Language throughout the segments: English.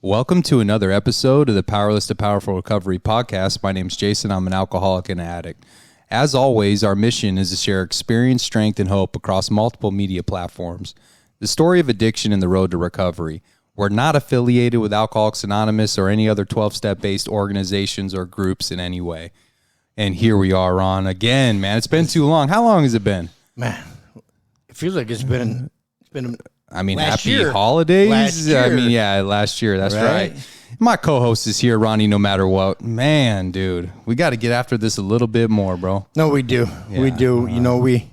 Welcome to another episode of the Powerless to Powerful Recovery podcast. My name's Jason. I'm an alcoholic and an addict. As always, our mission is to share experience, strength, and hope across multiple media platforms. The story of addiction and the road to recovery. We're not affiliated with Alcoholics Anonymous or any other 12-step based organizations or groups in any way. And here we are on again, man. It's been too long. How long has it been? Man, it feels like it's been I mean, last happy year. holidays. Last year. I mean, yeah, last year. That's right. My co-host is here, Ronnie. No matter what, man, dude, we got to get after this a little bit more, bro. No, we do. Yeah. We do. You know, we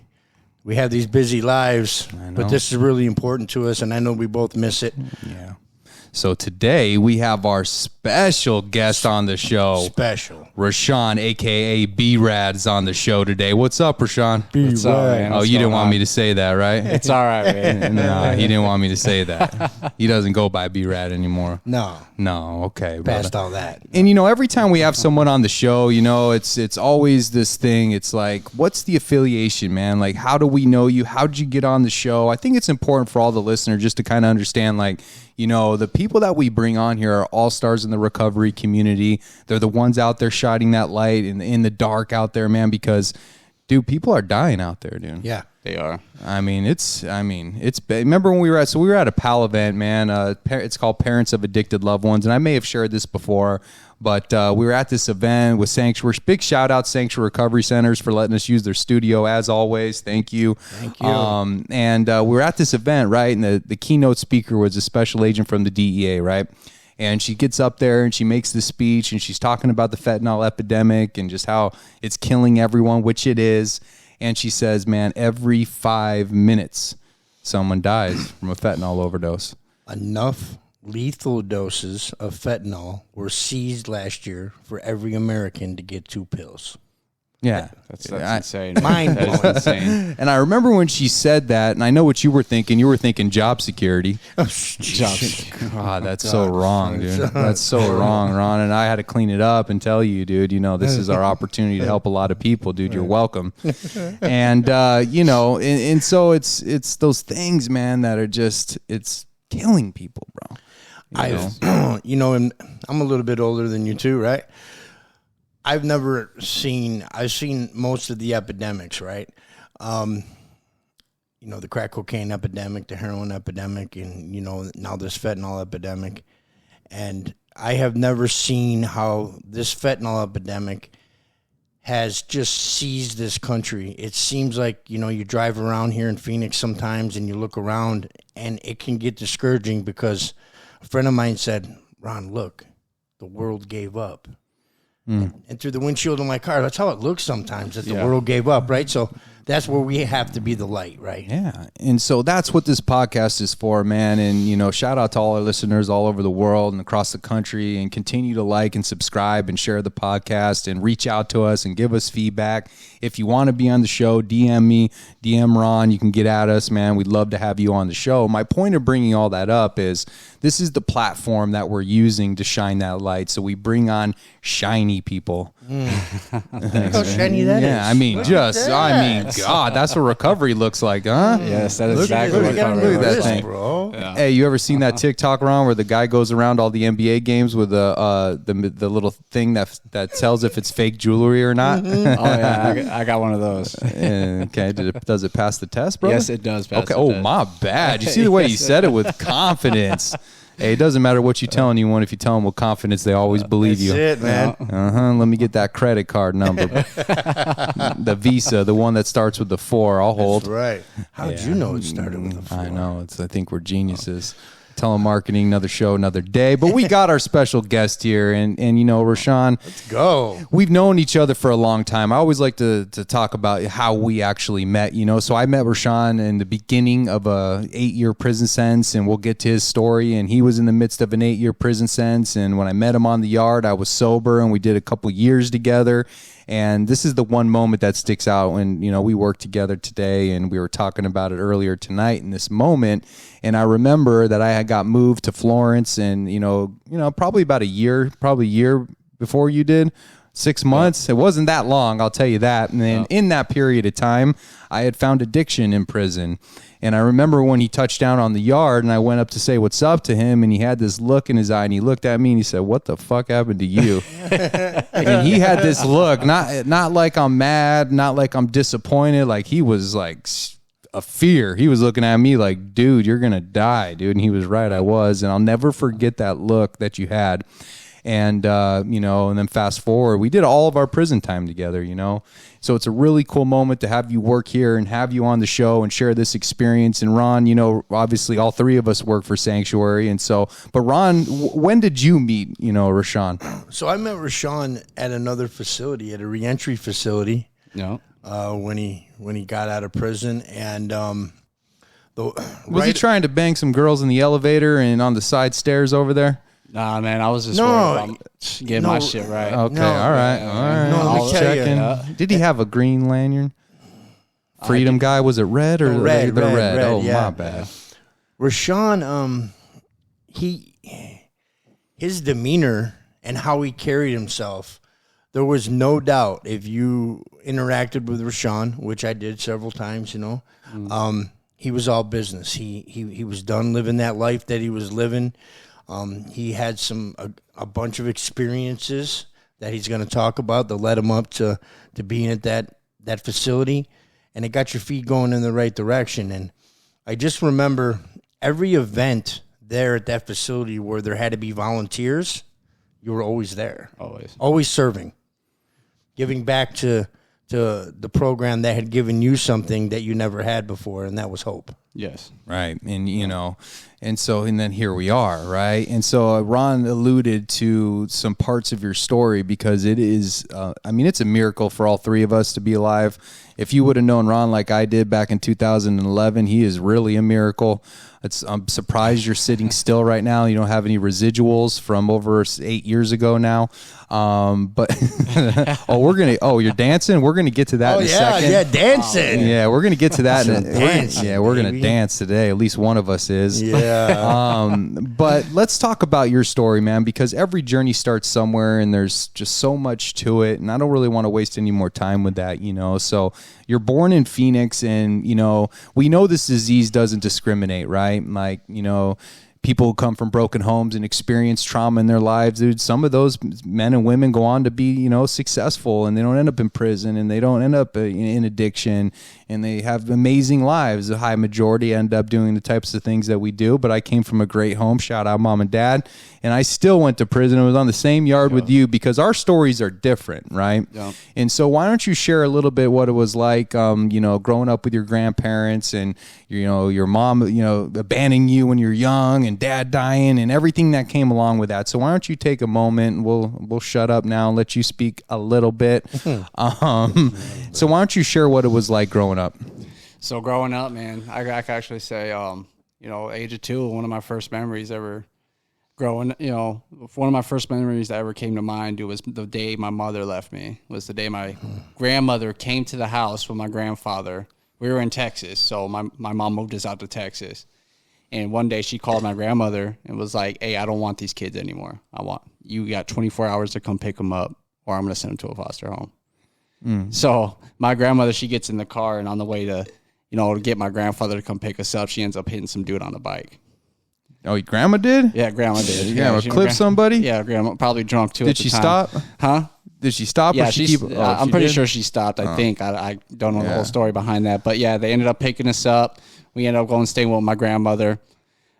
have these busy lives, but this is really important to us, and I know we both miss it. Yeah. So today we have our special guest on the show. Special. Rashon, a.k.a. B-Rad, is on the show today. What's up, Rashon? What's up, man? Oh, you didn't want me to say that, right? It's all right, man. No, he didn't want me to say that. He doesn't go by B-Rad anymore. No. Okay. Past all that. And, you know, every time we have someone on the show, you know, it's always this thing. It's like, what's the affiliation, man? Like, how do we know you? How did you get on the show? I think it's important for all the listeners just to kind of understand, like, you know, the people that we bring on here are all-stars in the recovery community. They're the ones out there shining that light in the dark out there, man, because, dude, people are dying out there, dude. Yeah. They are. Remember when we were at a PAL event, man, it's called Parents of Addicted Loved Ones, and I may have shared this before, but we were at this event with Sanctuary. Big shout out Sanctuary Recovery Centers for letting us use their studio as always. Thank you. Thank you. And we were at this event, right? And the keynote speaker was a special agent from the DEA, right? And she gets up there and she makes this speech and she's talking about the fentanyl epidemic and just how it's killing everyone, which it is. And she says, man, every 5 minutes, someone dies from a fentanyl overdose. Enough lethal doses of fentanyl were seized last year for every American to get 2 pills. Yeah. That's insane. Mind That is blowing. insane. And I remember when she said that, and I know what you were thinking. You were thinking job security. God, that's so wrong, dude. That's so wrong, Ron. And I had to clean it up and tell you, dude, you know, this is our opportunity to help a lot of people, dude. You're welcome. And, you know, and so it's those things, man, that are just, it's killing people, bro. You know, and I'm a little bit older than you too, right? I've seen most of the epidemics, right? You know, the crack cocaine epidemic, the heroin epidemic, and, you know, now this fentanyl epidemic. And I have never seen how this fentanyl epidemic has just seized this country. It seems like, you know, you drive around here in Phoenix sometimes and you look around and it can get discouraging because a friend of mine said, Ron, look, the world gave up. And through the windshield of my car, that's how it looks sometimes, that the world gave up, right? So that's where we have to be the light, right? Yeah. And so that's what this podcast is for, man. And, you know, shout out to all our listeners all over the world and across the country, and continue to like and subscribe and share the podcast and reach out to us and give us feedback. If you want to be on the show, DM me, DM Ron. You can get at us, man. We'd love to have you on the show. My point of bringing all that up is this is the platform that we're using to shine that light. So we bring on shiny people. How shiny that is. Yeah, I mean, God, that's what recovery looks like, huh? Yes, that is exactly look what at recovery that looks thing. like. bro. Yeah. Hey, you ever seen that TikTok, Ron, where the guy goes around all the NBA games with the little thing that tells if it's fake jewelry or not? Oh, yeah, I got one of those. Okay, does it pass the test, bro? Yes, it does pass Okay. the Oh, test. my bad. You see the way he said it with confidence. Hey, it doesn't matter what you tell anyone. If you tell them with confidence, they always believe you. That's it, man. Let me get that credit card number. The Visa, the one that starts with the 4. I'll hold. That's right. How'd you know it started with a 4? I know. I think we're geniuses. Telemarketing, another show, another day. But we got our special guest here, and you know, Rashon. Let's go. We've known each other for a long time. I always like to talk about how we actually met, you know. So I met Rashon in the beginning of a 8-year prison sentence, and we'll get to his story. And he was in the midst of an 8-year prison sentence. And when I met him on the yard, I was sober, and we did a couple years together. And this is the one moment that sticks out when, you know, we worked together today, and we were talking about it earlier tonight in this moment. And I remember that I had got moved to Florence, and, you know, probably about a year before you did. 6 months. It wasn't that long, I'll tell you that. And then in that period of time, I had found addiction in prison. And I remember when he touched down on the yard and I went up to say what's up to him, and he had this look in his eye, and he looked at me and he said, "What the fuck happened to you?" And he had this look, not like I'm mad, not like I'm disappointed, like he was like a fear. He was looking at me like, "Dude, you're going to die, dude." And he was right, I was. And I'll never forget that look that you had. And, and then fast forward, we did all of our prison time together, so it's a really cool moment to have you work here and have you on the show and share this experience. And Ron, obviously all three of us work for Sanctuary. And so, but Ron, when did you meet, Rashon? So I met Rashon at another facility, at a reentry facility. No. When he got out of prison. And, was he trying to bang some girls in the elevator and on the side stairs over there? Nah, man, I was just worried about getting my shit right. Okay, all right. No, let me tell checking. Did he have a green lanyard? Freedom guy, was it red or red? Red. Oh, yeah. my bad. Rashon, his demeanor and how he carried himself, there was no doubt if you interacted with Rashon, which I did several times, he was all business. He was done living that life that he was living. He had a bunch of experiences that he's going to talk about that led him up to being at that facility, and it got your feet going in the right direction. And I just remember every event there at that facility where there had to be volunteers, you were always there. Always serving, giving back to the program that had given you something that you never had before, and that was hope. Yes. Right. And, and then here we are, right? And so Ron alluded to some parts of your story because it is, it's a miracle for all three of us to be alive. If you would have known Ron like I did back in 2011, he is really a miracle. I'm surprised you're sitting still right now. You don't have any residuals from over 8 years ago now. But you're dancing. We're gonna get to that in a second. Yeah, dancing. Yeah, we're gonna get to that. We're baby. gonna dance today. At least one of us is. Yeah. But let's talk about your story, man, because every journey starts somewhere, and there's just so much to it. And I don't really want to waste any more time with that. So you're born in Phoenix, and we know this disease doesn't discriminate, right? Like people who come from broken homes and experience trauma in their lives, dude, some of those men and women go on to be, successful, and they don't end up in prison, and they don't end up in addiction, and they have amazing lives. The high majority end up doing the types of things that we do. But I came from a great home. Shout out mom and dad. And I still went to prison and was on the same yard with you because our stories are different, right? Yeah. And so why don't you share a little bit what it was like, growing up with your grandparents and, your mom, abandoning you when you're young and dad dying and everything that came along with that. So why don't you take a moment, and we'll shut up now and let you speak a little bit. So why don't you share what it was like growing up? So growing up, man, I can actually say, age of 2, one of my first memories ever growing, one of my first memories that ever came to mind was the day my mother left me, was the day my grandmother came to the house with my grandfather. We were in Texas, so my mom moved us out to Texas. And one day she called my grandmother and was like, "Hey, I don't want these kids anymore. You got 24 hours to come pick them up, or I'm going to send them to a foster home." So my grandmother, she gets in the car, and on the way to, to get my grandfather to come pick us up, she ends up hitting some dude on the bike. Oh, your grandma did? Yeah, grandma did. Your grandma clipped somebody? Yeah, grandma, probably drunk too. Did she stop? Huh? Did she stop? Yeah, or I'm pretty sure she stopped. I think I don't know the whole story behind that, but yeah, they ended up picking us up. We ended up going staying with my grandmother.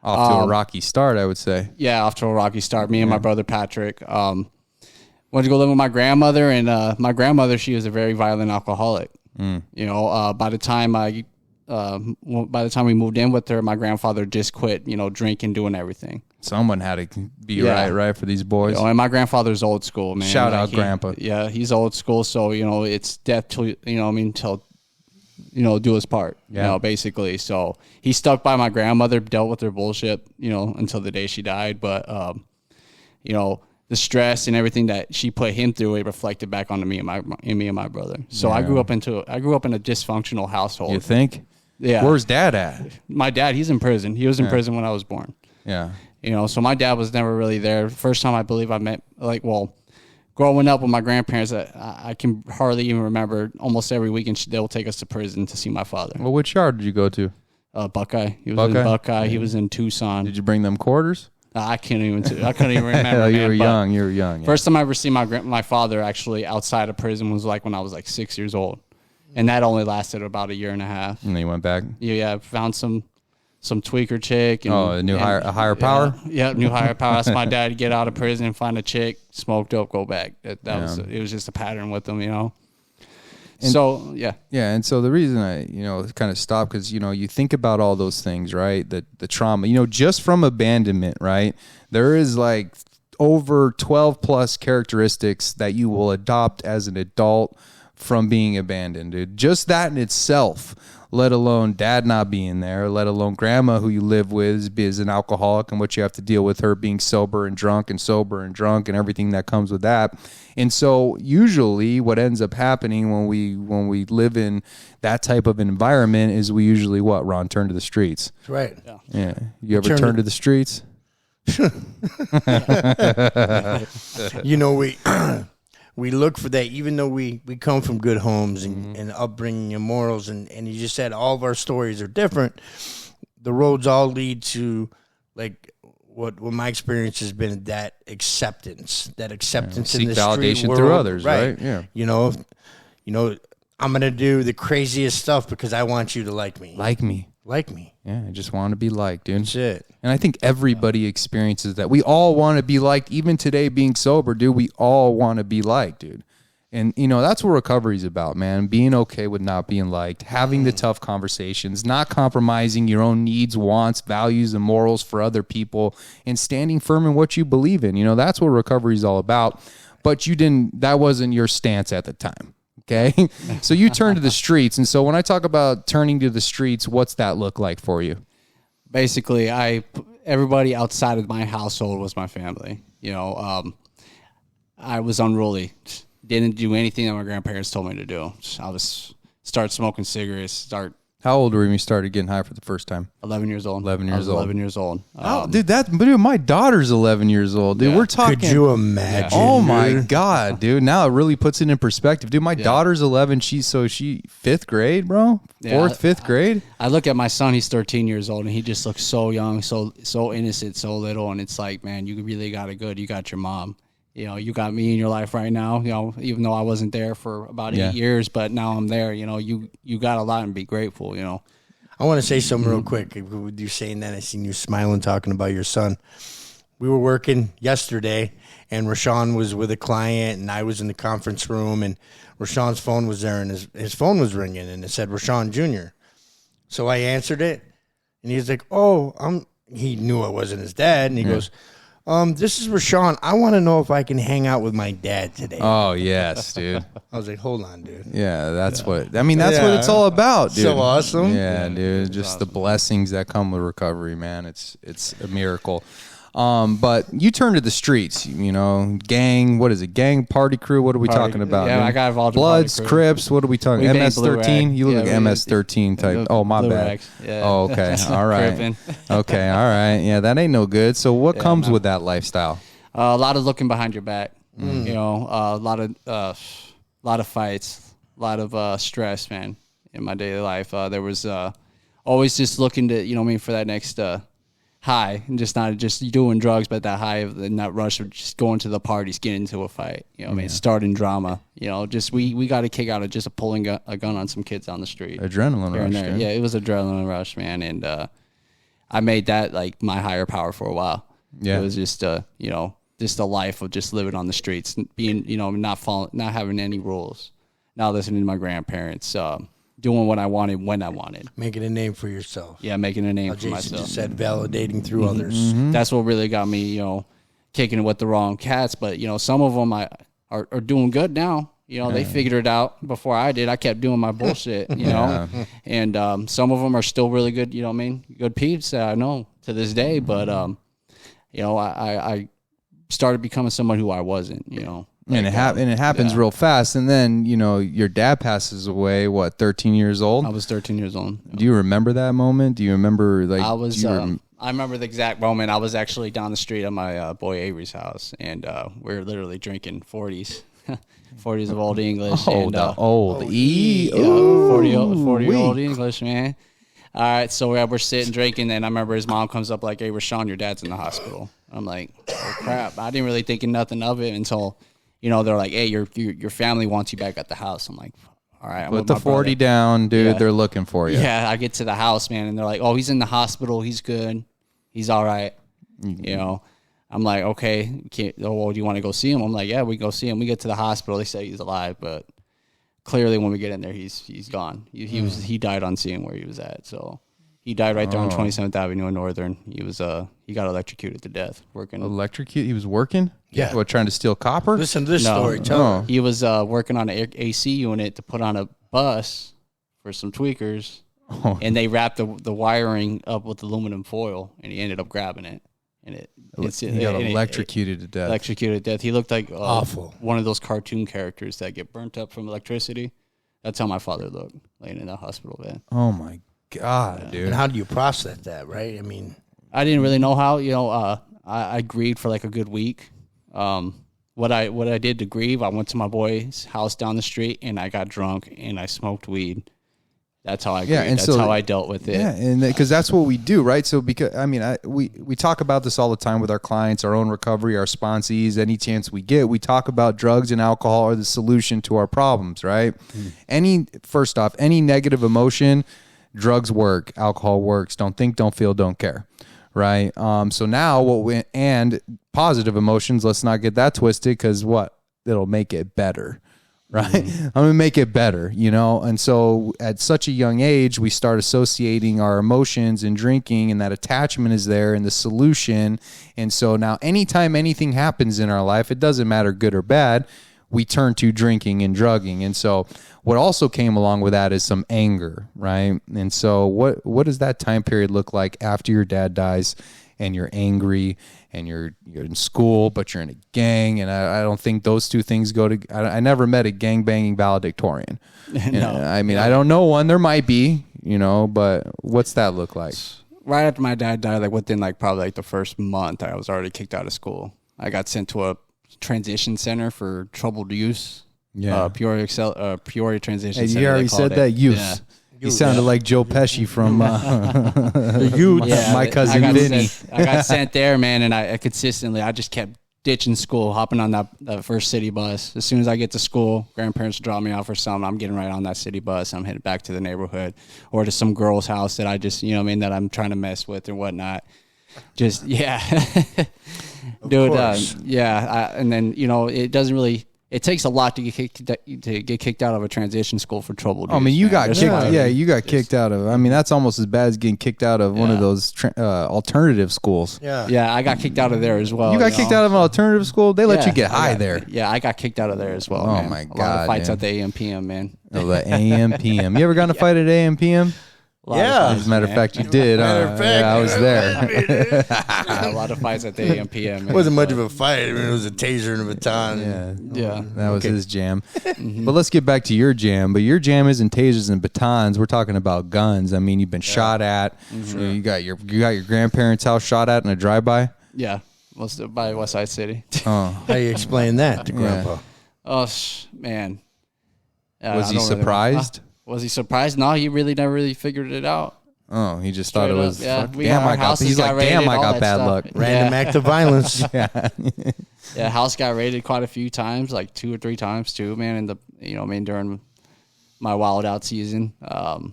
Off to a rocky start, I would say. Yeah, off to a rocky start. Me and my brother Patrick went to go live with my grandmother, and my grandmother, she was a very violent alcoholic. By the time we moved in with her, my grandfather just quit, drinking, doing everything. Someone had to be right for these boys. And my grandfather's old school, man. Shout out Grandpa. Yeah, he's old school, so it's death till till do his part, basically. So he stuck by my grandmother, dealt with her bullshit, until the day she died. But the stress and everything that she put him through, it reflected back onto me and my brother. So I grew up in a dysfunctional household. You think? Yeah. Where's dad at? My dad, he's in prison. He was in prison when I was born. Yeah. So my dad was never really there. First time I believe I met, growing up with my grandparents, I can hardly even remember. Almost every weekend they'll take us to prison to see my father. Well, which yard did you go to? Buckeye. He was in Buckeye. He was in Tucson. Did you bring them quarters? I couldn't even remember. You were young. You were young. Yeah. First time I ever seen my father actually outside of prison was like when I was like 6 years old, and that only lasted about a year and a half. And then you went back. Yeah, found some tweaker chick. And, a higher power. Yeah, new higher power. Asked my dad to get out of prison, find a chick, smoke dope, go back. It was just a pattern with him, And, so yeah, and so the reason I kind of stopped because you think about all those things, right? The trauma, just from abandonment, right? There is like over 12 plus characteristics that you will adopt as an adult from being abandoned, dude. Just that in itself, let alone dad not being there, let alone grandma who you live with is an alcoholic and what you have to deal with her being sober and drunk and everything that comes with that. And so usually what ends up happening when we live in that type of environment is we usually Ron, turn to the streets. That's right. Yeah. You ever turn to the streets? We look for that, even though we come from good homes and upbringing and morals, and you just said all of our stories are different. The roads all lead to, like, what my experience has been, that acceptance in the street validation world, through others, right? Yeah. I'm gonna do the craziest stuff because I want you to like me. Like me. Yeah, I just want to be liked, dude. That's it. And I think everybody experiences that. We all want to be liked. Even today, being sober, dude, we all want to be liked, dude. And, that's what recovery's about, man. Being okay with not being liked, having the tough conversations, not compromising your own needs, wants, values, and morals for other people, and standing firm in what you believe in. That's what recovery's all about. But that wasn't your stance at the time. Okay. So you turn to the streets. And so when I talk about turning to the streets, what's that look like for you? Basically, everybody outside of my household was my family. I was unruly. Didn't do anything that my grandparents told me to do. I was start smoking cigarettes, How old were you when you started getting high for the first time? 11 years old. 11 years old. 11 years old. Dude, my daughter's 11 years old, dude. Yeah. We're talking. Could you imagine? Oh my God, dude. Now it really puts it in perspective. Dude, my daughter's 11. She 5th grade, bro? 5th grade? I look at my son, he's 13 years old, and he just looks so young, so innocent, so little. And it's like, man, you really got it good. You got your mom. You got me in your life right now, even though I wasn't there for about 8 years, but now I'm there. You got a lot and be grateful, I want to say something real quick. With you saying that, I seen you smiling, talking about your son. We were working yesterday, and Rashon was with a client, and I was in the conference room, and Rashon's phone was there, and his phone was ringing, and it said Rashon Jr. So I answered it, and he's like, he knew I wasn't his dad, and he goes, this is Rashon. I want to know if I can hang out with my dad today. Oh, yes, dude. I was like, hold on, dude. Yeah, that's what it's all about, dude. So awesome. Yeah, dude. Just the blessings that come with recovery, man. It's a miracle. But you turn to the streets, gang, what is it? Gang, party crew, what are we talking about? Yeah, man? I got involved Bloods, in party Crips, what are we talking? MS-13? You look like MS-13 type. Oh, my bad. Yeah. Oh, okay. All right. Okay, all right. Yeah, that ain't no good. So what comes with that lifestyle? A lot of looking behind your back. A lot of fights, a lot of stress, man, in my daily life. There was always just looking to, for that next high, and just not just doing drugs, but that high of that rush of just going to the parties, getting into a fight, starting drama, just we got a kick out of just pulling a gun on some kids on the street. Adrenaline rush. Yeah, it was adrenaline rush, man. And I made that like my higher power for a while. Yeah. It was just just a life of just living on the streets, being, not having any rules, not listening to my grandparents, doing what I wanted when I wanted. Making a name for yourself. Yeah, making a name for Jason myself. Just said validating through others. Mm-hmm. That's what really got me, kicking it with the wrong cats. But, some of them are doing good now. They figured it out before I did. I kept doing my bullshit, And some of them are still really good, good peeps that I know to this day. But, I started becoming someone who I wasn't, And it happens real fast. And then, your dad passes away, 13 years old? I was 13 years old. Do you remember that moment? Do you remember, I was I remember the exact moment. I was actually down the street at my boy Avery's house, and we were literally drinking 40s. 40s of Old English. Oh, and, the old E. Yeah, 40 Old English, man. All right, so we're sitting drinking, and I remember his mom comes up like, "Hey, Rashon, your dad's in the hospital." I'm like, "Oh crap!" I didn't really think nothing of it until, they're like, "Hey, your family wants you back at the house." I'm like, "All right, I'm Put with the my 40 brother." down, dude. Yeah. They're looking for you. Yeah, I get to the house, man, and they're like, "Oh, he's in the hospital. He's good. He's all right." I'm like, "Okay, do you want to go see him?" I'm like, "Yeah, we go see him." We get to the hospital. They say he's alive, but clearly when we get in there, he's gone. He died on seeing where he was at. So he died right there on 27th Avenue in Northern. He got electrocuted to death working. Electrocute? He was working? Yeah. What, trying to steal copper? Listen to this story. Tell me. He was working on an AC unit to put on a bus for some tweakers, and they wrapped the wiring up with aluminum foil, and he ended up grabbing it. And he got electrocuted to death. Electrocuted to death. He looked like awful. One of those cartoon characters that get burnt up from electricity. That's how my father looked, laying in the hospital bed. Oh my God, dude! And how do you process that, right? I mean, I didn't really know how. I grieved for like a good week. What I did to grieve, I went to my boy's house down the street and I got drunk and I smoked weed. That's how I grieved. And that's how I dealt with it. Yeah, and because that's what we do, right? So because we talk about this all the time with our clients, our own recovery, our sponsees. Any chance we get, we talk about drugs and alcohol are the solution to our problems, right? First off, any negative emotion, drugs work, alcohol works. Don't think, don't feel, don't care, right? So now and positive emotions, let's not get that twisted, because it'll make it better. Right. I'm going to make it better, And so at such a young age, we start associating our emotions and drinking, and that attachment is there and the solution. And so now anytime anything happens in our life, it doesn't matter good or bad, we turn to drinking and drugging. And so what also came along with that is some anger, right? And so what does that time period look like after your dad dies and you're angry and you're in school, but you're in a gang? And I don't think those two things go to. I never met a gangbanging valedictorian. No. I don't know one. There might be, but what's that look like? Right after my dad died, within probably the first month, I was already kicked out of school. I got sent to a transition center for troubled youth. Yeah. Peoria Transition Hey, Center. you already said that, youth. Yeah. You sounded like Joe Pesci from the youth. My cousin Vinny. I got sent there, man, and I consistently, I just kept ditching school, hopping on that first city bus. As soon as I get to school, grandparents drop me off for something, I'm getting right on that city bus. I'm headed back to the neighborhood or to some girl's house that I just, that I'm trying to mess with or whatnot. Just, yeah. Dude, and then, it doesn't really... It takes a lot to get kicked out of a transition school for trouble. You got kicked. Yeah, you got kicked out of. That's almost as bad as getting kicked out of one of those alternative schools. Yeah, I got kicked out of there as well. You got kicked out of an alternative school. They let you get high there. Yeah, I got kicked out of there as well. Oh man. my God! A lot of fights at the AM PM, man. Oh, the AM PM. You ever gotten a fight at AM PM? Yeah. As a matter of fact, you did. Yeah, I was there. A lot of fights at the AM PM. It wasn't much of a fight. It was a taser and a baton. Yeah. That was his jam. But let's get back to your jam. But your jam isn't tasers and batons. We're talking about guns. You've been shot at. You got your grandparents' house shot at in a drive-by. Yeah, by West Side City. How do you explain that to Grandpa? Oh man. Was he surprised? Was he surprised? No, he never really figured it out. Oh, he just thought it was. Damn, I got bad luck. Random act of violence. Yeah, house got raided quite a few times, like 2 or 3 times too, man. During my wild out season. I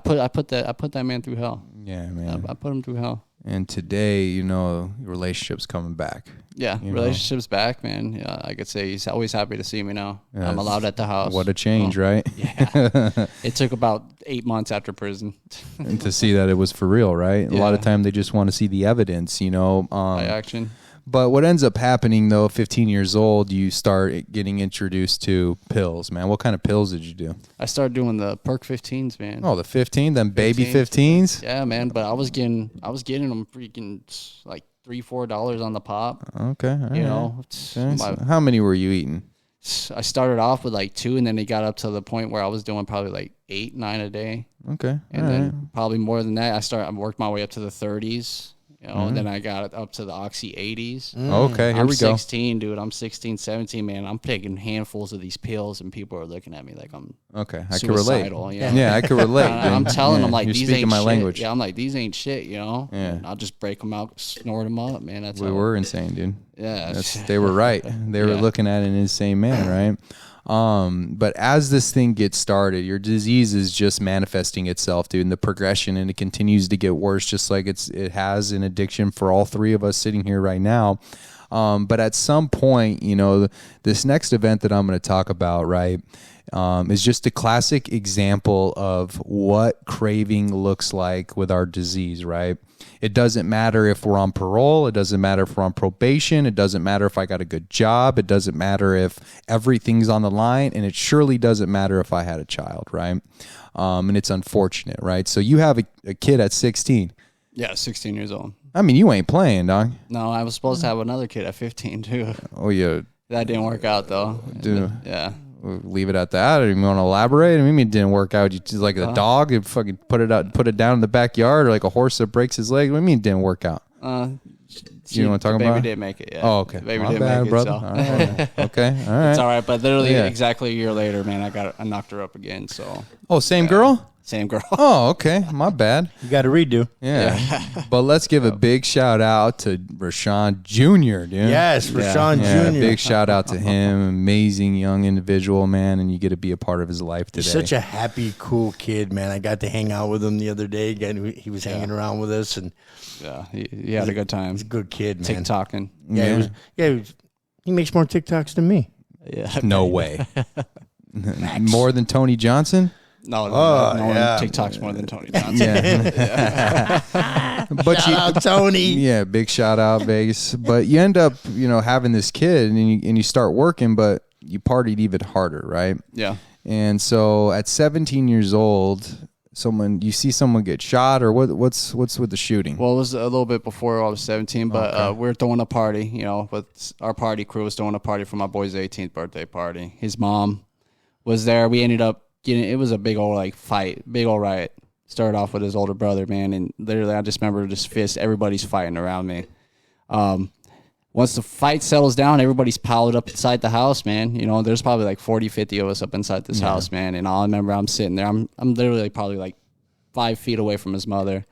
put that man through hell. Yeah, man. I put him through hell. And today, relationships coming back. Yeah, relationships back, man. Yeah, I could say he's always happy to see me now. Yeah, I'm allowed at the house. What a change, right? Yeah. It took about 8 months after prison. And to see that it was for real, right? A lot of time they just want to see the evidence, by action. But what ends up happening, though, 15 years old, you start getting introduced to pills, man. What kind of pills did you do? I started doing the Perk 15s, man. Oh, the 15, then baby 15s? Yeah, man. But I was getting them freaking like $3-4 on the pop. Okay. Okay, how many were you eating? I started off with like 2, and then it got up to the point where I was doing probably like 8, 9 a day. Okay. And then probably more than that, I worked my way up to the 30s. You know, and then I got it up to the Oxy 80s. Okay, here we go. I'm 16, dude. I'm 16, 17, man. I'm taking handfuls of these pills, and people are looking at me like I'm okay. I can relate. suicidal. Yeah, I can relate. I'm telling them like You're these speaking ain't my shit. language. Yeah, I'm like these ain't shit. You know. Yeah. And I'll just break them out, snort them up, man. That's We were insane, dude. Yeah. They were right. They were looking at an insane man, right? But as this thing gets started, your disease is just manifesting itself, dude, in the progression, and it continues to get worse, just like it has an addiction for all 3 of us sitting here right now. But at some point, you know, this next event that I'm going to talk about, right, is just a classic example of what craving looks like with our disease, right? It doesn't matter if we're on parole. It doesn't matter if we're on probation. It doesn't matter if I got a good job. It doesn't matter if everything's on the line. And it surely doesn't matter if I had a child, right? And it's unfortunate, right? So you have a kid at 16. Yeah, 16 years old. I mean, you ain't playing, dog. No, I was supposed to have another kid at 15 too. Oh, yeah. That didn't work out though. Dude. Yeah. Leave it at that. Or you want to elaborate? I mean, it didn't work out. You just like a dog, you fucking put it down in the backyard, or like a horse that breaks his leg. What do you mean it didn't work out? You know what I'm talking about? Baby did make it. Yeah. Oh, okay. The baby My did bad, make it. brother. So. All right. Okay. All right. It's all right, but literally exactly a year later, man, I knocked her up again. So. Oh, same girl? Same girl. Oh, okay. My bad. You got to redo. Yeah. But let's give a big shout out to Rashon Jr., dude. Yes, Rashon Yeah, Jr. big shout out to him. Amazing young individual, man, and you get to be a part of his life today. He's such a happy, cool kid, man. I got to hang out with him the other day. Again, he was hanging around with us, and Yeah, he had a good time. he's a good kid, man. TikToking. He makes more TikToks than me. Yeah. No way. More than Tony Johnson? No, yeah. TikTok's more than Tony Johnson. Yeah. But Shout out, Tony. Yeah, big shout out, Vegas. But you end up, having this kid, and you start working, but you partied even harder, right? Yeah. And so at 17 years old, you see someone get shot, or what's with the shooting? Well, it was a little bit before I was 17, but we were throwing a party, with our party crew was throwing a party for my boy's 18th birthday party. His mom was there. We ended up it was a big old fight, big old riot. Started off with his older brother, man, and literally I just remember just fist. Everybody's fighting around me. Once the fight settles down, everybody's piled up inside the house, man. There's probably 40, 50 of us up inside this house, man. And all I remember, I'm sitting there. I'm literally probably 5 feet away from his mother.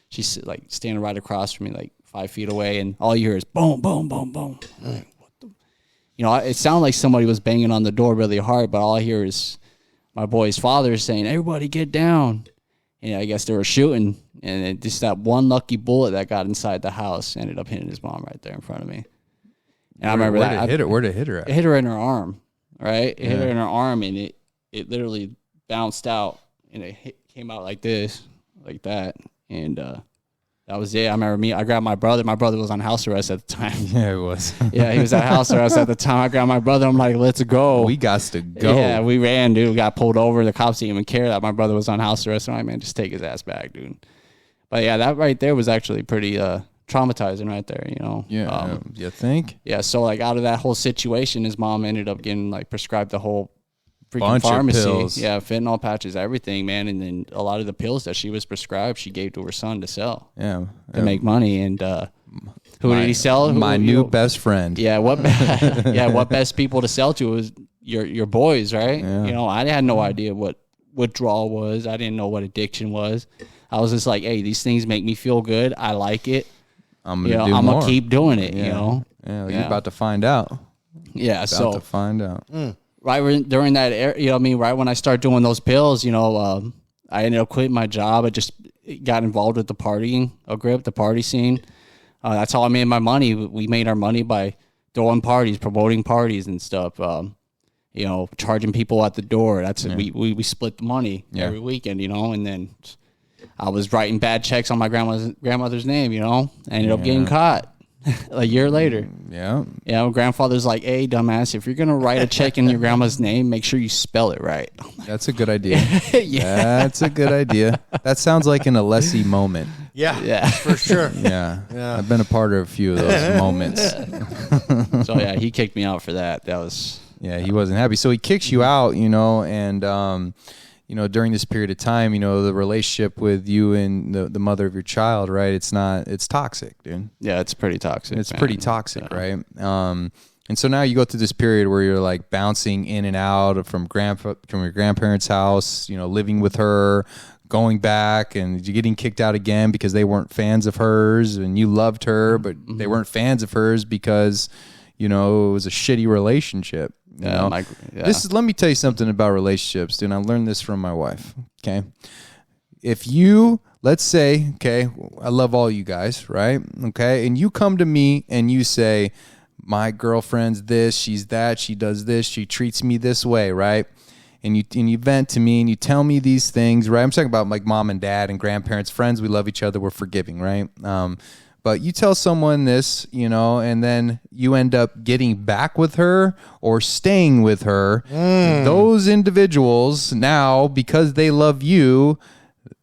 She's standing right across from me, 5 feet away, and all you hear is boom, boom, boom, boom. I'm what the? It sounded like somebody was banging on the door really hard, but all I hear is my boy's father saying, "Everybody get down." And I guess they were shooting, and just that one lucky bullet that got inside the house ended up hitting his mom right there in front of me. And I remember that. Where'd it hit her at? It hit her in her arm, right? It hit her in her arm, and it literally bounced out, and it came out like this, like that, and that was it. I remember I grabbed my brother. My brother was on house arrest at the time. Yeah, it was. Yeah, he was at house arrest at the time. I grabbed my brother. I'm like, let's go. We got to go. Yeah, we ran, dude. We got pulled over. The cops didn't even care that my brother was on house arrest. I'm like, man, just take his ass back, dude. But yeah, that right there was actually pretty traumatizing right there, Yeah, you think? Yeah, so out of that whole situation, his mom ended up getting prescribed the whole freaking Bunch pharmacy. of pills. Yeah, fentanyl patches, everything, man. And then a lot of the pills that she was prescribed, she gave to her son to sell. Yeah. To make money. And who did he sell? My new best friend. Yeah, what best people to sell to was your boys, right? Yeah. I had no idea what withdrawal was. I didn't know what addiction was. I was just like, hey, these things make me feel good. I like it. I'm gonna keep doing it. Yeah, you're about to find out. Yeah, to find out. Right during that era, right when I started doing those pills, I ended up quitting my job. I just got involved with the party scene. That's how I made my money. We made our money by throwing parties, promoting parties and stuff. Charging people at the door. That's we split the money every weekend, and then I was writing bad checks on my grandmother's name, I ended up getting caught a year later. Yeah. Yeah, my grandfather's like, hey, dumbass, if you're going to write a check in your grandma's name, make sure you spell it right. That's a good idea. Yeah. That's a good idea. That sounds like an Alessi moment. Yeah, for sure. Yeah. I've been a part of a few of those moments. So, yeah, he kicked me out for that. That was Yeah, he wasn't happy. So he kicks you out, and during this period of time, the relationship with you and the mother of your child, right? It's toxic, dude. Yeah, it's pretty toxic. It's pretty toxic, right? And so now you go through this period where you're like bouncing in and out from your grandparents' house, living with her, going back, and you're getting kicked out again because they weren't fans of hers, and you loved her, but they weren't fans of hers because, it was a shitty relationship. Let me tell you something about relationships, dude. I learned this from my wife. Okay. If you, let's say, okay, I love all you guys, right? Okay. And you come to me and you say, my girlfriend's this, she's that, she does this, she treats me this way, right? And you vent to me and you tell me these things, right? I'm talking about like mom and dad and grandparents, friends, we love each other, we're forgiving, right? But you tell someone this, and then you end up getting back with her or staying with her. Those individuals now, because they love you,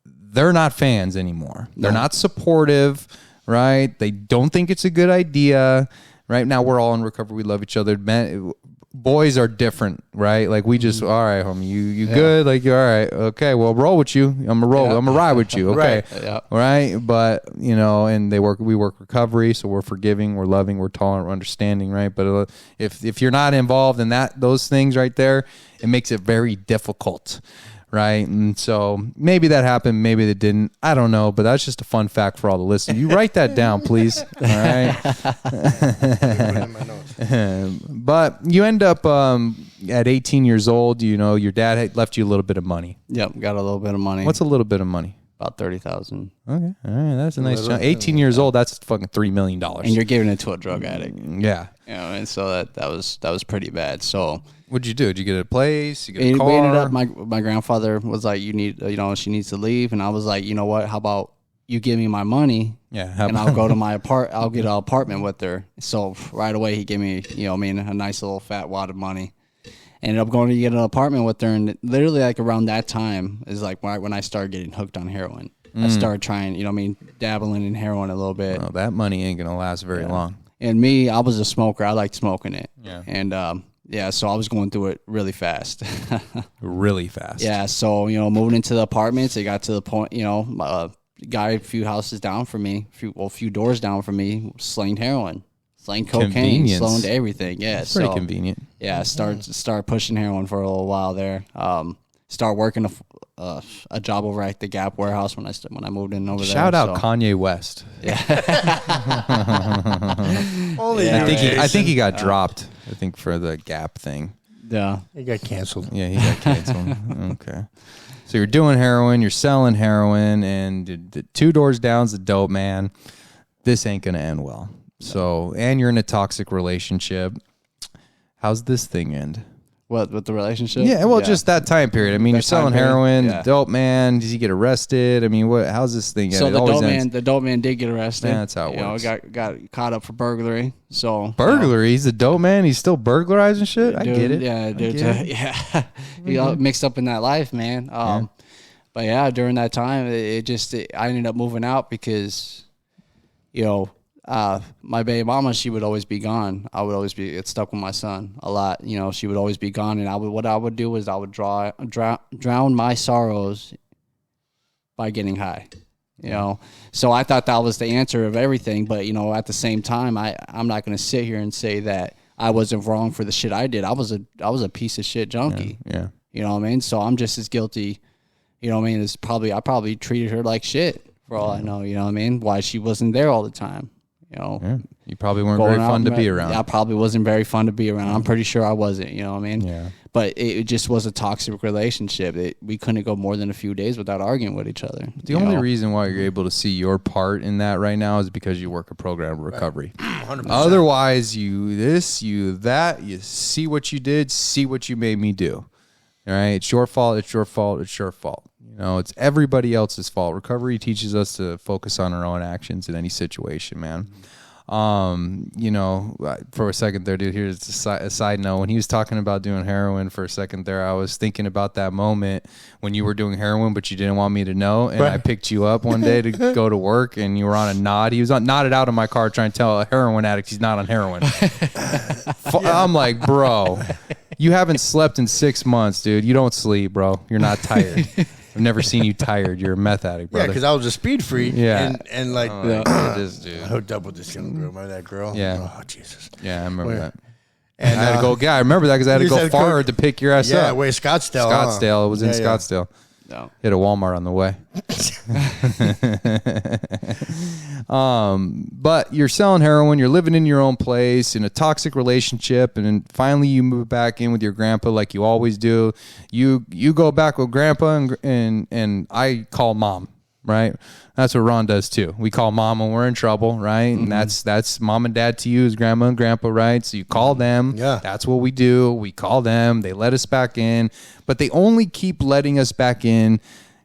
they're not fans anymore. They're not supportive, right? They don't think it's a good idea. Right now, we're all in recovery. We love each other. Boys are different, right? Like we just, all right, homie, you good? Like you all right? Okay, well, roll with you. I'm gonna roll. I'm gonna ride with you. Okay, right. But and we work recovery, so we're forgiving, we're loving, we're tolerant, we're understanding, right? But if you're not involved in those things right there, it makes it very difficult. Right. And so maybe that happened. Maybe it didn't. I don't know. But that's just a fun fact for all the listeners. You write that down, please. All right. But you end up at 18 years old, your dad had left you a little bit of money. Yep. Got a little bit of money. What's a little bit of money? About 30,000. Okay. All right. That's a nice chunk. 18 years old. That's fucking $3 million. And you're giving it to a drug addict. Yeah. And so that was pretty bad. So what'd you do? Did you get a place? You get a car? We ended up, my grandfather was like, she needs to leave. And I was like, you know what? How about you give me my money? Yeah. And I'll go to I'll get an apartment with her. So right away he gave me, a nice little fat wad of money. Ended up going to get an apartment with her, and literally like around that time is like when I started getting hooked on heroin. I started trying, dabbling in heroin a little bit. Well, that money ain't gonna last very long. And me, I was a smoker. I liked smoking it. Yeah. And so I was going through it really fast. Really fast. Yeah. So moving into the apartments, it got to the point, a guy a few houses down from me, a few doors down from me, slinging heroin. Slang cocaine, slowing to everything. Yeah, that's pretty convenient. Yeah, start pushing heroin for a little while there. Start working a job over at the Gap warehouse when I moved in over there. Shout out Kanye West. Yeah. I think he got dropped. I think for the Gap thing. Yeah, he got canceled. Yeah, he got canceled. Okay. So you're doing heroin, you're selling heroin, and the 2 doors down's the dope, man. This ain't gonna end well. So, and you're in a toxic relationship. How's this thing end? What, with the relationship? Yeah, well, just that time period. I mean, you're selling heroin, dope man. Does he get arrested? I mean, how's this thing end? So the dope man did get arrested. Yeah, that's how it works. Got caught up for burglary. So burglary? He's a dope man. He's still burglarizing shit. I get it. Yeah, dude. Yeah, he all mixed up in that life, man. But yeah, during that time, I ended up moving out because, my baby mama, she would always be gone. I would always get stuck with my son a lot. She would always be gone, and what I would do is I would drown my sorrows by getting high. So I thought that was the answer of everything. But at the same time, I'm not going to sit here and say that I wasn't wrong for the shit I did. I was a piece of shit junkie. Yeah. You know what I mean? So I'm just as guilty. You know what I mean? I probably treated her like shit for all I know. You know what I mean? Why she wasn't there all the time. You probably weren't very fun to be around. Yeah, I probably wasn't very fun to be around. I'm pretty sure I wasn't, you know what I mean? Yeah. But it just was a toxic relationship. We couldn't go more than a few days without arguing with each other. The only reason why you're able to see your part in that right now is because you work a program of recovery. 100%. Otherwise, you that, you see what you did, see what you made me do. All right? It's your fault, it's your fault, it's your fault. It's everybody else's fault. Recovery teaches us to focus on our own actions in any situation, man. For a second there, dude, here's a side note. When he was talking about doing heroin for a second there, I was thinking about that moment when you were doing heroin, but you didn't want me to know. And I picked you up one day to go to work, and you were on a nod. He was nodded out of my car trying to tell a heroin addict he's not on heroin. I'm like, bro, You haven't slept in 6 months, dude. You don't sleep, bro. You're not tired. I've never seen you tired. You're a meth addict, brother. Yeah, because I was a speed freak. Yeah. And like, This dude. I hooked up with this young girl. Remember that girl? Yeah. Oh, Jesus. Yeah, I remember that. And I had to go. Yeah, I remember that because I had to you go said far to pick your ass Yeah, up. wait, Scottsdale. Scottsdale. It was in Yeah, yeah. Scottsdale. No. Hit a Walmart on the way. But you're selling heroin, you're living in your own place in a toxic relationship, and then finally you move back in with your grandpa like you always do. You go back with grandpa and I call mom, right? That's what Ron does too. We call mom when we're in trouble, right? And that's mom and dad to you is grandma and grandpa, right? So you call them. Yeah. That's what we do. We call them. They let us back in, but they only keep letting us back in.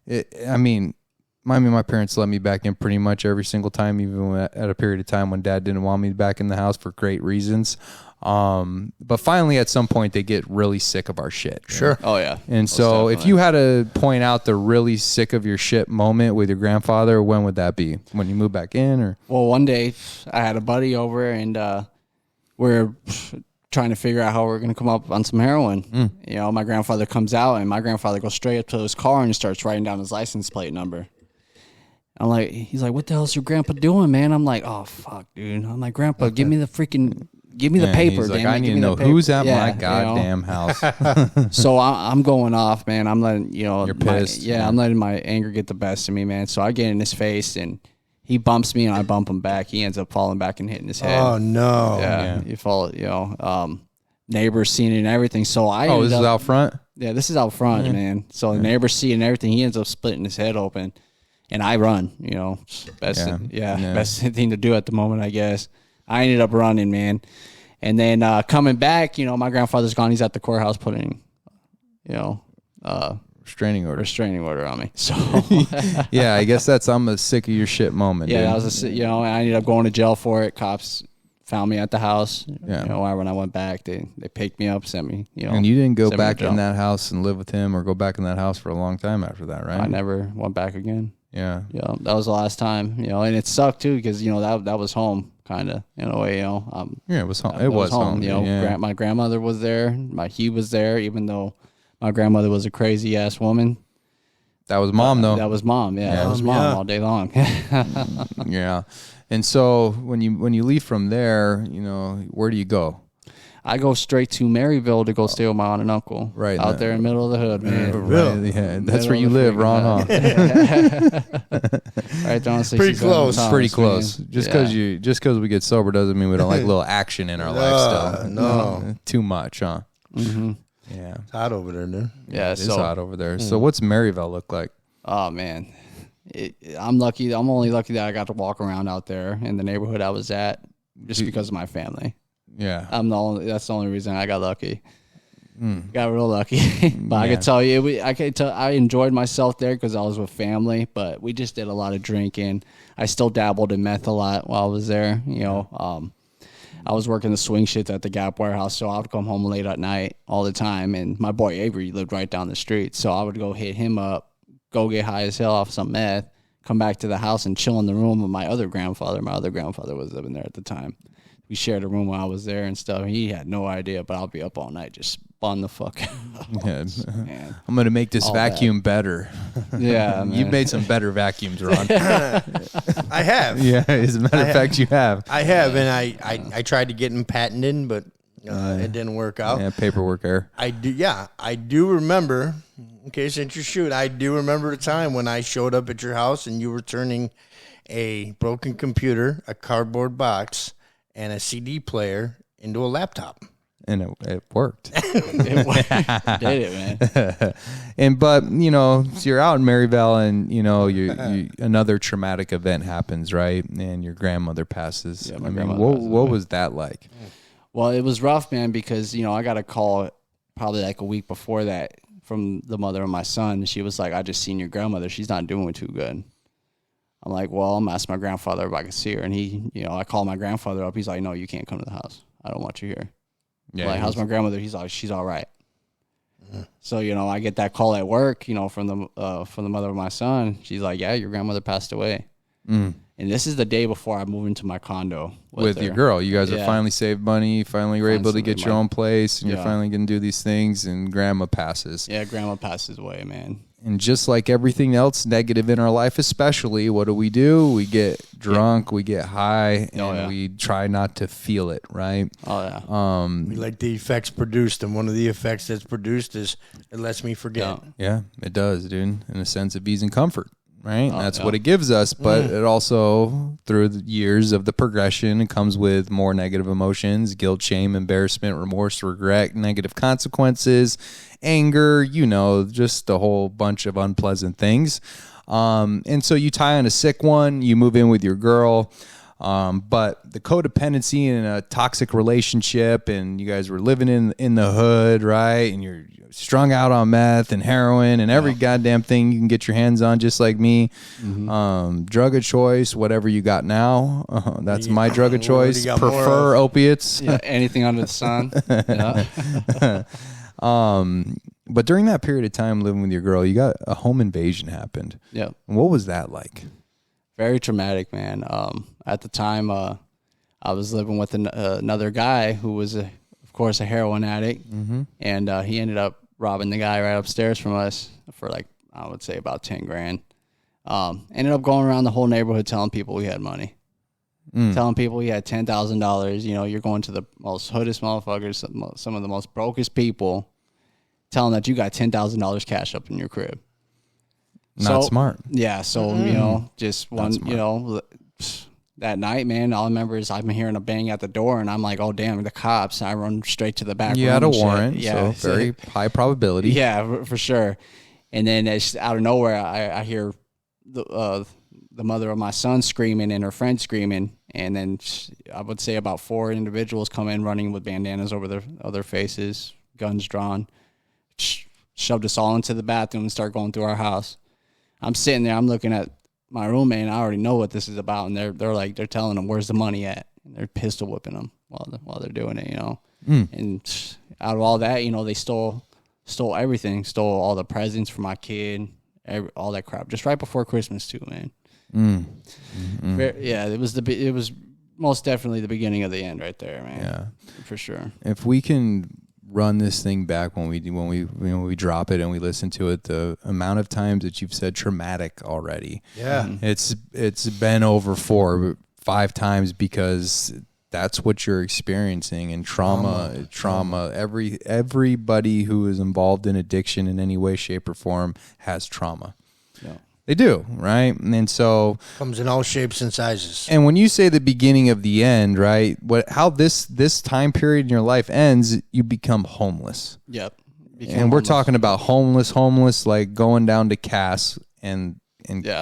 My parents let me back in pretty much every single time, even at a period of time when dad didn't want me back in the house for great reasons. But finally, at some point, they get really sick of our shit. Sure. Oh yeah. And Most so if definitely. you had to point out the really sick of your shit moment with your grandfather, when would that be? When you move back in, or? Well, one day I had a buddy over and we're trying to figure out how we're going to come up on some heroin. You know, my grandfather comes out and my grandfather goes straight up to his car and starts writing down his license plate number. I'm like, he's like, what the hell's your grandpa doing, man? I'm like, oh, fuck, dude. I'm like, grandpa, give me the paper. He's like, damn I it. need Give to me know the paper." who's at Yeah, my you know. goddamn house. So I'm going off, man. I'm letting, You're pissed. I'm letting my anger get the best of me, man. So I get in his face and he bumps me and I bump him back. He ends up falling back and hitting his head. Oh, no. Yeah, you fall, neighbors seeing it and everything. So I Oh, ended this is up- out front? Yeah, this is out front, man. So the neighbors see it and everything. He ends up splitting his head open, and I run. Best thing to do at the moment, I guess. I ended up running, man, and then coming back, my grandfather's gone. He's at the courthouse putting, Restraining order. restraining order on me. So Yeah, I guess I'm a sick of your shit moment. yeah, dude. that was and I ended up going to jail for it. Cops found me at the house. Yeah. When I went back, they picked me up, sent me. And you didn't go sent me to back jail. in that house and live with him or go back in that house for a long time after that, right? I never went back again. Yeah. Yeah, that was the last time, and it sucked too because that was home kind of in a way, Yeah, it was home. It that was home. Yeah. My grandmother was there, he was there, even though my grandmother was a crazy ass woman. That was mom, though. That was mom. Yeah, that was mom Yeah. all day long. Yeah. And so when you leave from there, where do you go? I go straight to Maryville to go stay with my aunt and uncle. Right out there in the middle of the hood, man. Right, yeah, that's where you live, Ron. Huh? Right down Pretty close. Pretty close. Just because we get sober doesn't mean we don't like a little action in our lifestyle. No. Too much, huh? Mm-hmm. Yeah. It's hot over there, dude. Yeah, It's so hot over there. So what's Maryville look like? oh man, I'm lucky. I'm only lucky that I got to walk around out there in the neighborhood I was at, just because of my family. Yeah. That's the only reason I got lucky. Got real lucky. But I Yeah. could tell you, I enjoyed myself there because I was with family. But we just did a lot of drinking. I still dabbled in meth a lot while I was there. I was working the swing shifts at the Gap warehouse, so I would come home late at night all the time. And my boy Avery lived right down the street, so I would go hit him up, go get high as hell off some meth, come back to the house and chill in the room with my other grandfather. My other grandfather was living there at the time. We shared a room while I was there and stuff. He had no idea, but I'll be up all night just spun the fuck out. Yeah. Man. I'm going to make this All vacuum better. Yeah, man. You've made some better vacuums, Ron. I have. Yeah, as a matter of fact, you have. I have, and I tried to get them patented, but it didn't work out. Yeah, paperwork error. I do remember. Okay, since you shoot, I do remember the time when I showed up at your house and you were turning a broken computer, a cardboard box, and a CD player into a laptop. And it worked. Did it, man? But so you're out in Maryville, and you another traumatic event happens, right? And your grandmother passes. Yeah, I my mean, grandmother what passes what away. was that like? Well, it was rough, man, because, I got a call probably like a week before that from the mother of my son. She was like, I just seen your grandmother. She's not doing too good. I'm like, well, I'm asking my grandfather if I can see her. And he, I called my grandfather up. He's like, no, you can't come to the house. I don't want you here. Yeah, Like, how's my grandmother? He's like, she's all right. So, I get that call at work, from the mother of my son. She's like, yeah, your grandmother passed away. And this is the day before I move into my condo with your her. girl. You guys are finally saved money, finally were able to get your own place, and you're finally going to do these things, and grandma passes. Yeah, grandma passes away, man. And just like everything else negative in our life, especially, what do? We get drunk, we get high, and we try not to feel it, right? Oh, yeah. We like the effects produced, and one of the effects that's produced is it lets me forget. Yeah, it does, dude, in a sense of ease and comfort. Right, that's what it gives us, but it also, through the years of the progression, it comes with more negative emotions: guilt, shame, embarrassment, remorse, regret, negative consequences, anger. Just a whole bunch of unpleasant things. And so you tie on a sick one, you move in with your girl. But the codependency in a toxic relationship, and you guys were living in the hood, right? And you're strung out on meth and heroin and every goddamn thing you can get your hands on, just like me. Drug of choice, whatever you got now. That's my drug of choice. Prefer opiates. Yeah, anything under the sun. But during that period of time living with your girl, you got a home invasion happened. Yeah. What was that like? Very traumatic, man. At the time, I was living with another guy who was, of course, a heroin addict, and he ended up robbing the guy right upstairs from us for I would say about 10 grand. Ended up going around the whole neighborhood telling people we had money, telling people we had $10,000. You're going to the most hoodest motherfuckers, some of the most brokest people, telling that you got $10,000 cash up in your crib. Not smart. Yeah. So, just one, that night, man, all I remember is I'm hearing a bang at the door, and I'm like, oh, damn, the cops. I run straight to the back room. You had a warrant, yeah, so very high probability. Yeah, for sure. And then out of nowhere, I hear the mother of my son screaming and her friend screaming. And then I would say about 4 individuals come in running with bandanas over their faces, guns drawn, shoved us all into the bathroom and start going through our house. I'm sitting there, I'm looking at my roommate, and I already know what this is about, and they're telling them, where's the money at? And they're pistol whipping them while they're doing it, And out of all that, they stole everything, stole all the presents for my kid, all that crap, just right before Christmas too, man. Yeah, it was most definitely the beginning of the end right there, man. Yeah, for sure. If we can run this thing back when we drop it and we listen to it, the amount of times that you've said traumatic already, it's been over 4-5 times, because that's what you're experiencing. And trauma. Everybody who is involved in addiction in any way, shape, or form has trauma. Yeah. They do, right? And so comes in all shapes and sizes. And when you say the beginning of the end, right? How this time period in your life ends, you become homeless. Yep. And we're talking about homeless, like going down to Cass and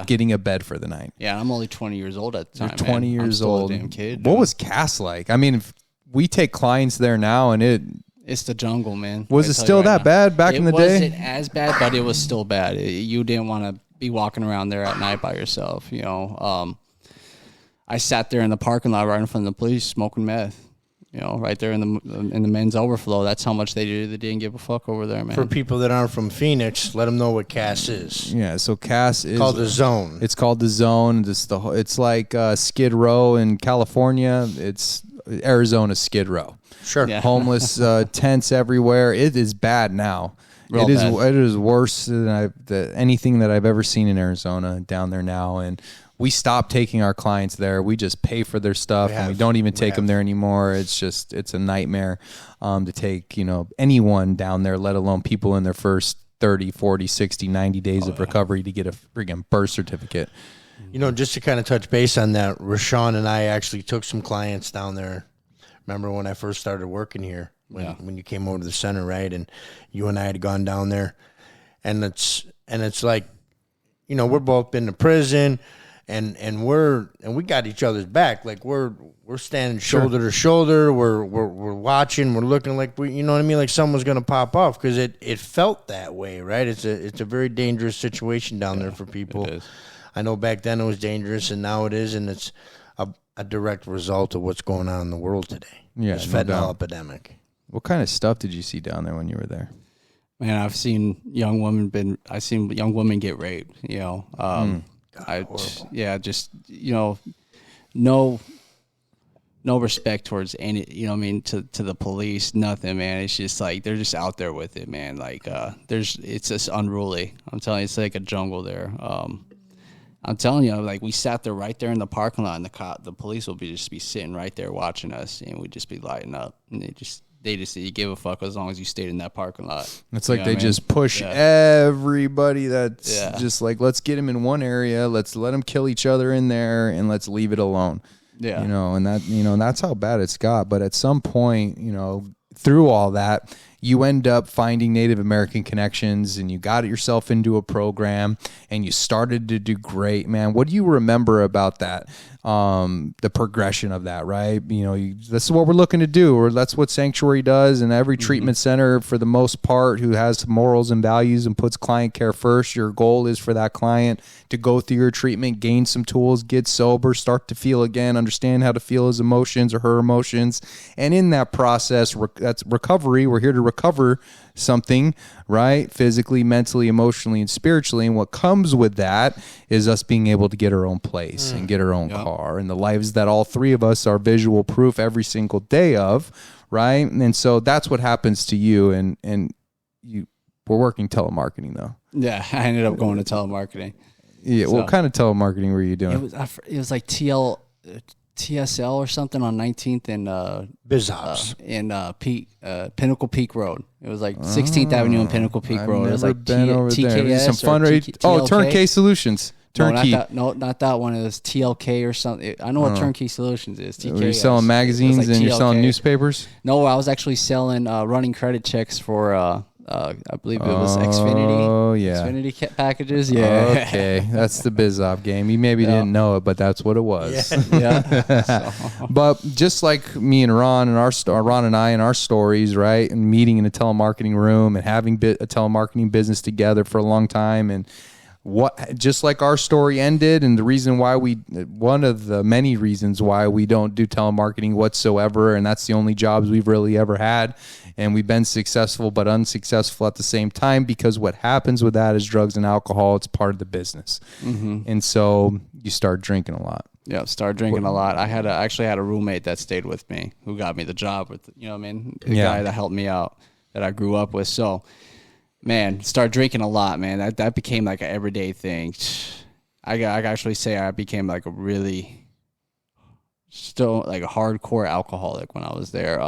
getting a bed for the night. Yeah, I'm only 20 years old at the time. You're 20 years old. A damn kid. What was Cass like? I mean, if we take clients there now, and it's the jungle, man. Was it still that bad back in the day? It wasn't as bad, but it was still bad. You didn't want to be walking around there at night by yourself. I sat there in the parking lot right in front of the police smoking meth. Right there in the men's overflow. That's how much they didn't give a fuck over there, man. For people that aren't from Phoenix, let them know what Cass is. Yeah, so Cass is called the Zone. It's called the Zone. It's like Skid Row in California. It's Arizona Skid Row. Sure. Yeah. Homeless tents everywhere. It is bad now. It is worse than anything that I've ever seen in Arizona down there now. And we stopped taking our clients there. We just pay for their stuff, and we don't even take them there anymore. It's a nightmare to take anyone down there, let alone people in their first 30, 40, 60, 90 days of recovery to get a friggin' birth certificate. Just to kind of touch base on that, Rashon and I actually took some clients down there. Remember when I first started working here? When you came over to the center, right? And you and I had gone down there, and it's like, we're both been to prison, and we got each other's back. Like we're standing shoulder to shoulder. We're watching. We're looking like we, what I mean, like someone's gonna pop off, because it felt that way, right? It's a very dangerous situation down there for people. It is. I know back then it was dangerous, and now it is, and it's a direct result of what's going on in the world today. Yeah, this fentanyl epidemic. What kind of stuff did you see down there when you were there? Man, I've seen young women get raped, Just no respect towards any, to the police, nothing, man. It's just like they're just out there with it, man. Like it's just unruly. I'm telling you, it's like a jungle there. I'm telling you, like we sat there right there in the parking lot, and the police will just be sitting right there watching us, and we'd just be lighting up, and they just you give a fuck as long as you stayed in that parking lot. It's like they just push everybody that's just like, let's get them in one area, let's let them kill each other in there, and let's leave it alone. Yeah, and that's how bad it's got. But at some point, through all that, you end up finding Native American connections, and you got yourself into a program, and you started to do great, man. What do you remember about that? The progression of that, right? This is what we're looking to do, or that's what Sanctuary does, and every treatment center, for the most part, who has morals and values and puts client care first. Your goal is for that client to go through your treatment, gain some tools, get sober, start to feel again, understand how to feel his emotions or her emotions, and in that process, that's recovery. We're here to recover something, right? Physically, mentally, emotionally, and spiritually. And what comes with that is us being able to get our own place and get our own car, and the lives that all three of us are visual proof every single day of, right? And so that's what happens to you. And you were working telemarketing though. Yeah, I ended up going to telemarketing. Yeah, what kind of telemarketing were you doing? It was like TSL or something on 19th and Biz-Ops. Pinnacle Peak Road. It was like 16th Avenue and Pinnacle Peak Road. It was like TKS some fundraising. Turnkey Solutions. Turnkey. Not that one. It was TLK or something. I know what Turnkey Solutions is. TKS. Were you selling magazines and you're selling newspapers? No, I was actually selling running credit checks for I believe it was Xfinity. Oh, yeah. Xfinity packages. Yeah. Okay. That's the biz-op game. You maybe didn't know it, but that's what it was. Yeah. But just like me and Ron and Ron and I and our stories, right? And meeting in a telemarketing room and having a telemarketing business together for a long time, and just like our story ended, and the reason why one of the many reasons why we don't do telemarketing whatsoever, and that's the only jobs we've really ever had, and we've been successful but unsuccessful at the same time, because what happens with that is drugs and alcohol. It's part of the business. And so you start drinking a lot. Yeah, start drinking a lot. I actually had a roommate that stayed with me who got me the job with, the guy that helped me out that I grew up with. So, man, start drinking a lot, man. That became like an everyday thing. I actually say I became like a really a hardcore alcoholic when I was there.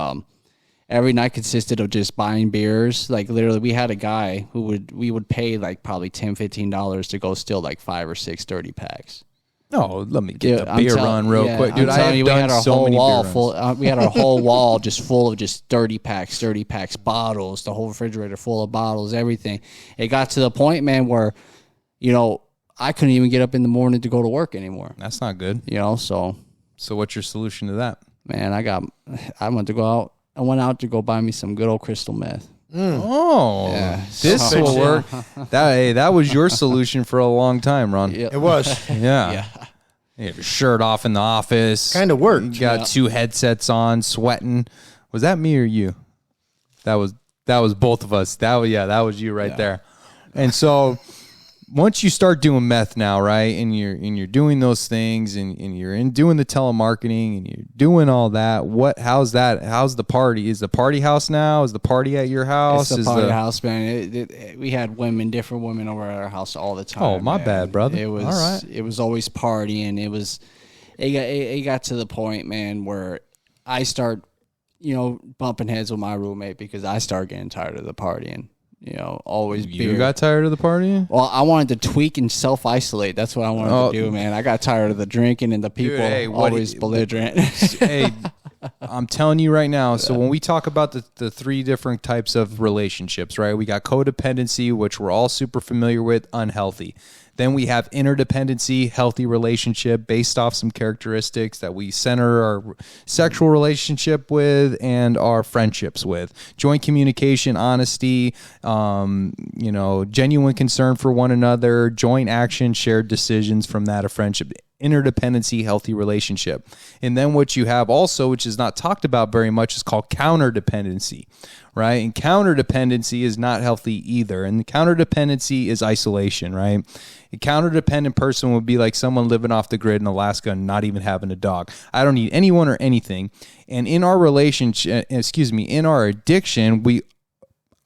Every night consisted of just buying beers. Like literally, we had a guy we would pay like probably $10-15 to go steal like 5 or 6 30 packs. Oh, let me get the beer run real quick, dude. We had our whole wall full. We had our whole wall just full of just 30 packs, bottles. The whole refrigerator full of bottles, everything. It got to the point, man, where I couldn't even get up in the morning to go to work anymore. That's not good. So what's your solution to that? Man, I went out to go buy me some good old crystal meth. Oh, yeah. This will work. That was your solution for a long time, Ron. It was. Yeah. You have your shirt off in the office. Kind of worked. You got 2 headsets on, sweating. Was that me or you? That was both of us. That was you right there. And so once you start doing meth now, right, and you're doing those things, and you're doing the telemarketing, and you're doing all that, how's the party? Is the party house now? Is the party at your house? It's the party house, man. We had different women over at our house all the time. Oh, my bad, brother. It was all right. It was always partying. It got to the point, man, where I start, bumping heads with my roommate because I started getting tired of the partying. Always beer. You got tired of the partying? Well, I wanted to tweak and self-isolate. That's what I wanted to do, man. I got tired of the drinking and the people always belligerent. Hey, I'm telling you right now. So when we talk about the 3 different types of relationships, right? We got codependency, which we're all super familiar with, unhealthy. Then we have interdependency, healthy relationship based off some characteristics that we center our sexual relationship with and our friendships with. Joint communication, honesty, genuine concern for one another, joint action, shared decisions from that of friendship. interdependency, healthy relationship. And then what you have also, which is not talked about very much, is called counterdependency, right? And counterdependency is not healthy either. And counterdependency is isolation, right? A counterdependent person would be like someone living off the grid in Alaska and not even having a dog. I don't need anyone or anything. And in our relationship, in our addiction,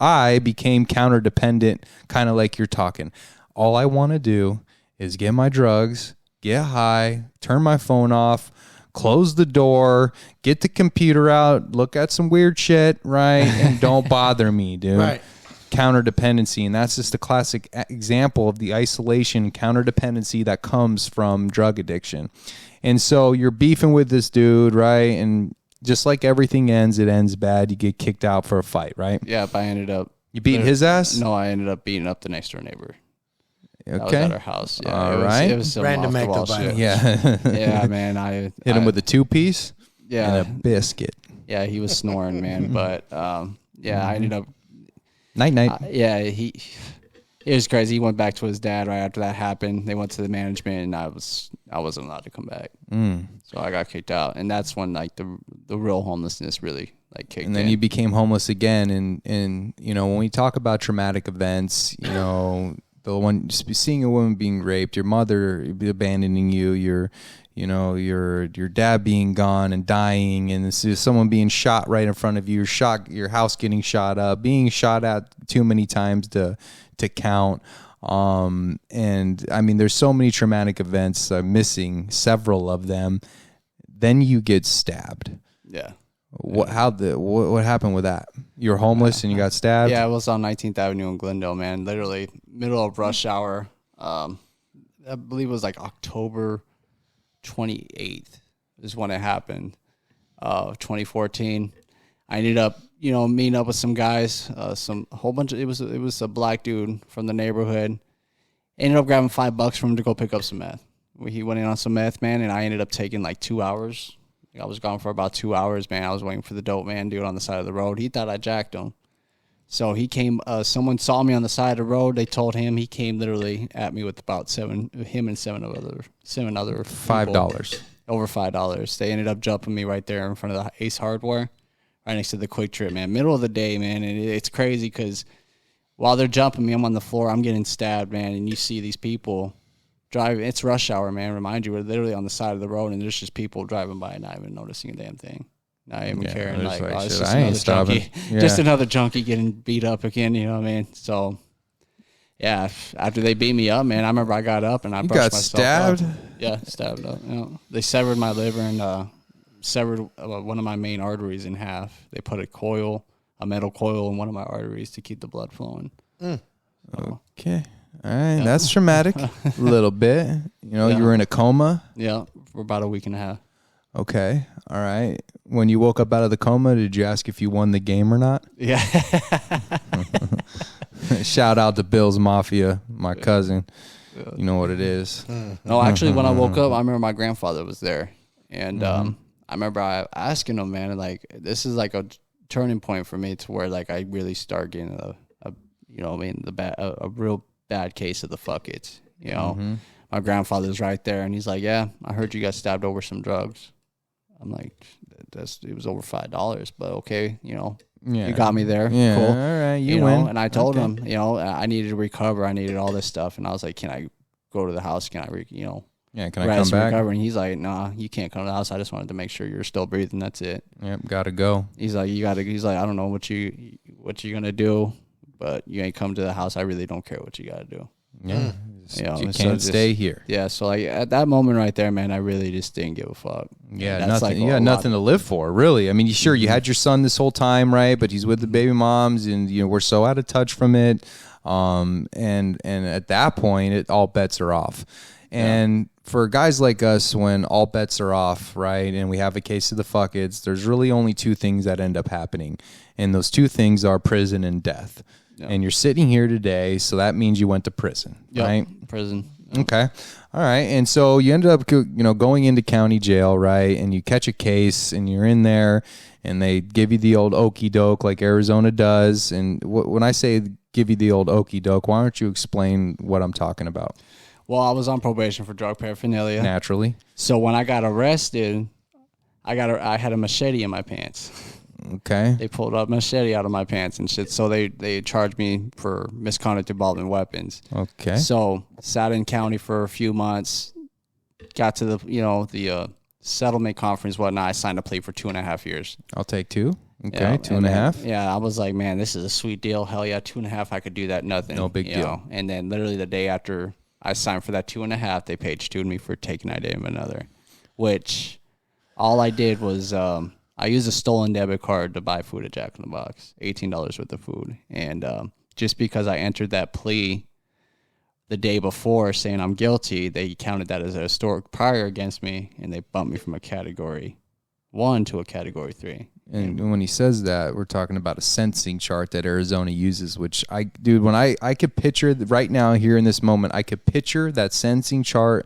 I became counterdependent, kind of like you're talking. All I want to do is get my drugs, get high, turn my phone off, close the door, get the computer out, look at some weird shit, right? And don't bother me, dude. Right. Counterdependency. And that's just a classic example of the isolation counterdependency that comes from drug addiction. And so you're beefing with this dude, right? And just like everything ends, it ends bad. You get kicked out for a fight, right? Yeah, but I ended up... You beat his ass? No, I ended up beating up the next door neighbor. Okay. That was at our house. Yeah, All right. It was some Random off the act wall of shit. violence. Yeah. Yeah, man. I Hit him with a 2-piece yeah, and a biscuit. yeah. He was snoring, man. But yeah, I ended up. Night, night. Yeah, it was crazy. He went back to his dad right after that happened. They went to the management, and I wasn't allowed to come back. So I got kicked out, and that's when like the real homelessness really like kicked in. And then you became homeless again. And you know, when we talk about traumatic events, you know, the one seeing a woman being raped, your mother abandoning you, your dad being gone and dying, and this is someone being shot right in front of you, your house getting shot up, being shot at too many times to count. And I mean, there's so many traumatic events. I'm missing several of them. Then you get stabbed. Yeah. What happened with that? You were homeless and you got stabbed? Yeah, I was on 19th Avenue in Glendale, man. Literally middle of rush hour. I believe it was like October 28th is when it happened. 2014. I ended up, meeting up with some guys, it was a black dude from the neighborhood. Ended up grabbing $5 from him to go pick up some meth. He went in on some meth, man, and I ended up taking like 2 hours. I was gone for about 2 hours, man. I was waiting for the dope man dude on the side of the road. He thought I jacked him. So he came, someone saw me on the side of the road. They told him. He came literally at me with about seven other $5. Over $5. They ended up jumping me right there in front of the Ace Hardware, right next to the Quick Trip, man. Middle of the day, man. And it's crazy because while they're jumping me, I'm on the floor. I'm getting stabbed, man. And you see these people driving. It's rush hour, man. Remind you, we're literally on the side of the road, and there's just people driving by, not even noticing a damn thing. Not even caring. Like, oh, it's just another junkie. Yeah. Just another junkie getting beat up again. You know what I mean? So, yeah. After they beat me up, man, I remember I got up and I brushed myself stabbed? up. Yeah, stabbed up. They severed my liver and severed one of my main arteries in half. They put a metal coil in one of my arteries to keep the blood flowing. Okay. All right. That's traumatic. A little bit. You were in a coma. Yeah, for about a week and a half. Okay. All right. When you woke up out of the coma, did you ask if you won the game or not? Yeah. Shout out to Bill's Mafia, my cousin. You know what it is. No, actually, when I woke up, I remember my grandfather was there. And I remember asking him, man, like, this is like a turning point for me to where, like, I really start getting a real bad case of the fuck it. My grandfather's right there, and he's like, yeah, I heard you got stabbed over some drugs. I'm like, it was over $5, but okay, you got me there. Yeah, cool. All right, you win. And I told him, I needed to recover. I needed all this stuff, and I was like, can I go to the house? Can I, can I come back? Recover? And he's like, nah, you can't come to the house. I just wanted to make sure you're still breathing. That's it. Yep, gotta go. He's like, he's like, I don't know what you gonna do, but you ain't come to the house. I really don't care what you gotta do. Yeah. You can't stay here. Yeah, so like at that moment right there, man, I really just didn't give a fuck. Yeah, nothing. Like you got nothing to live for, really. I mean, you had your son this whole time, right? But he's with the baby moms, and we're so out of touch from it. And at that point, all bets are off. And for guys like us, when all bets are off, right, and we have a case of the fuck it's, there's really only two things that end up happening, and those two things are prison and death. And you're sitting here today, so that means you went to prison, right? Prison. Okay. All right. And so you ended up, going into county jail, right? And you catch a case, and you're in there, and they give you the old okey doke like Arizona does. And when I say give you the old okey doke, why don't you explain what I'm talking about? Well, I was on probation for drug paraphernalia. Naturally. So when I got arrested, I had a machete in my pants. Okay. They pulled a machete out of my pants and shit. So they charged me for misconduct involving weapons. Okay. So sat in county for a few months, got to the settlement conference, whatnot. I signed a plea for 2.5 years. I'll take 2. Okay, Yeah, 2.5. Yeah, I was like, man, this is a sweet deal. Hell yeah, 2.5, I could do that. Nothing. No big deal. Know? And then literally the day after I signed for that 2.5, they page 2'd me for taking idea of another, which all I did was I used a stolen debit card to buy food at Jack in the Box, $18 worth of food. And just because I entered that plea the day before saying I'm guilty, they counted that as a historic prior against me, and they bumped me from a category 1 to a category 3. And when he says that, we're talking about a sensing chart that Arizona uses, which when I could picture right now here in this moment, I could picture that sensing chart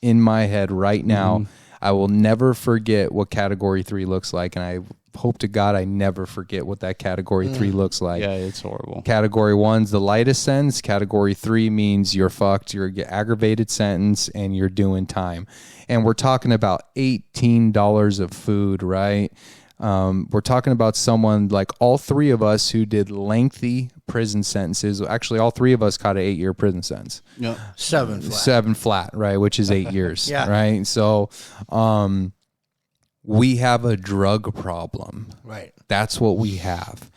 in my head right now. Mm-hmm. I will never forget what category 3 looks like. And I hope to God I never forget what that category 3 looks like. Yeah, it's horrible. Category 1's the lightest sentence. Category 3 means you're fucked. You're get aggravated sentence and you're doing time. And we're talking about $18 of food, right? We're talking about someone like all 3 of us who did lengthy prison sentences. Actually, all 3 of us caught an 8-year prison sentence. Yep. 7 flat. 7 flat, right? Which is 8 years, yeah. Right? So, we have a drug problem. Right. That's what we have.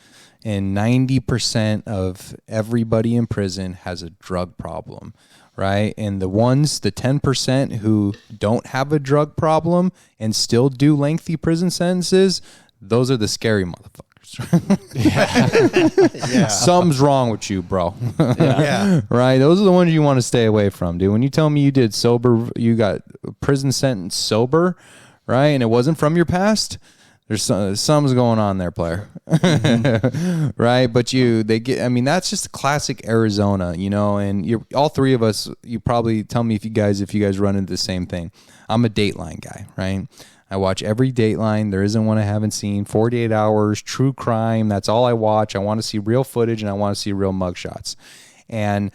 And 90% of everybody in prison has a drug problem. Right. And the 10% who don't have a drug problem and still do lengthy prison sentences, those are the scary motherfuckers. Yeah. Something's wrong with you, bro. Yeah. Right. Those are the ones you want to stay away from, dude. When you tell me you got a prison sentence sober, right, and it wasn't from your past, there's something's going on there, player. Mm-hmm. Right? But that's just classic Arizona, and all 3 of us, you probably tell me if you guys run into the same thing. I'm a Dateline guy, right? I watch every Dateline. There isn't one I haven't seen. 48 Hours, true crime. That's all I watch. I want to see real footage and I want to see real mugshots. And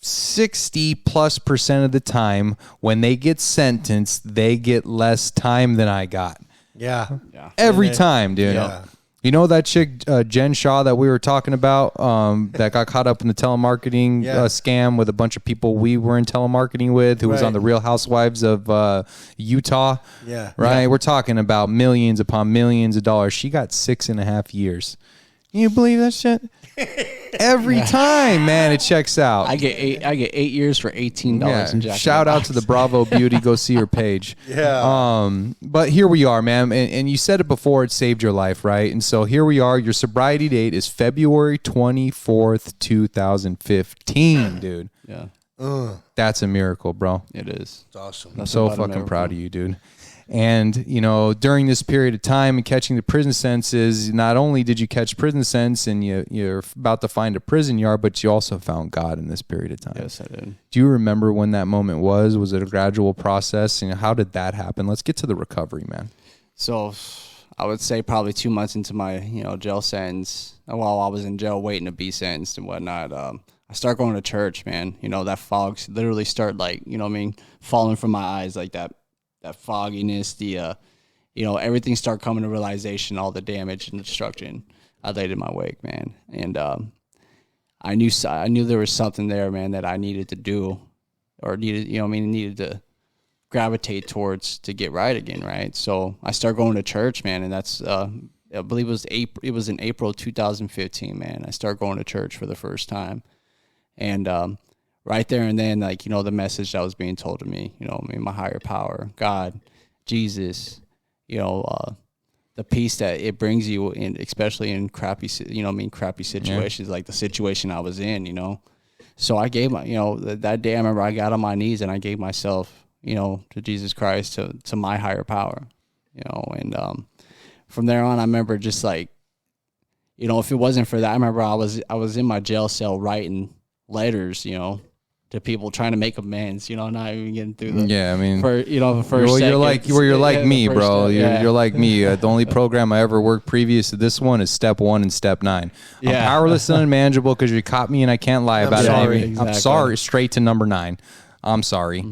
60+% of the time when they get sentenced, they get less time than I got. Yeah. Every time, dude. Yeah. You know that chick, Jen Shaw, that we were talking about, that got caught up in the telemarketing scam with a bunch of people we were in telemarketing with, who was on the Real Housewives of Utah. Yeah. Right? Yeah. We're talking about millions upon millions of dollars. She got 6.5 years. Can you believe that shit? Every time, man, it checks out. I get 8 years for $18 in Jack. Shout out to the Bravo Beauty. Go see her page. Yeah. But here we are, man. And you said it before, it saved your life, right? And so here we are. Your sobriety date is February 24th, 2015, dude. Yeah. That's a miracle, bro. It is. It's awesome. I'm so fucking proud of you, dude. And, during this period of time and catching the prison sentences, not only did you catch prison sentence and you're about to find a prison yard, but you also found God in this period of time. Yes, I did. Do you remember when that moment was? Was it a gradual process? And how did that happen? Let's get to the recovery, man. So I would say probably 2 months into my, jail sentence, while I was in jail waiting to be sentenced and whatnot, I start going to church, man. That fog literally start falling from my eyes, like that fogginess, the everything start coming to realization, all the damage and destruction I laid in my wake, man. And I knew there was something there, man, that I needed to do, or needed to gravitate towards to get right again, right? So I started going to church, man, and that's I believe it was in April 2015, man. I started going to church for the first time, and right there and then, the message that was being told to me, my higher power, God, Jesus, the peace that it brings you in, especially in crappy situations, like the situation I was in, So I gave that day I remember I got on my knees and I gave myself, to Jesus Christ, to my higher power, and from there on, I remember just if it wasn't for that, I remember I was in my jail cell writing letters, to people trying to make amends, not even getting through the the first. Well, you're like me, bro. Step, you're like me. The only program I ever worked previous to this one is step 1 and step 9. I'm powerless and unmanageable because you caught me and I can't lie about it. Exactly. I'm sorry. Straight to number 9. I'm sorry.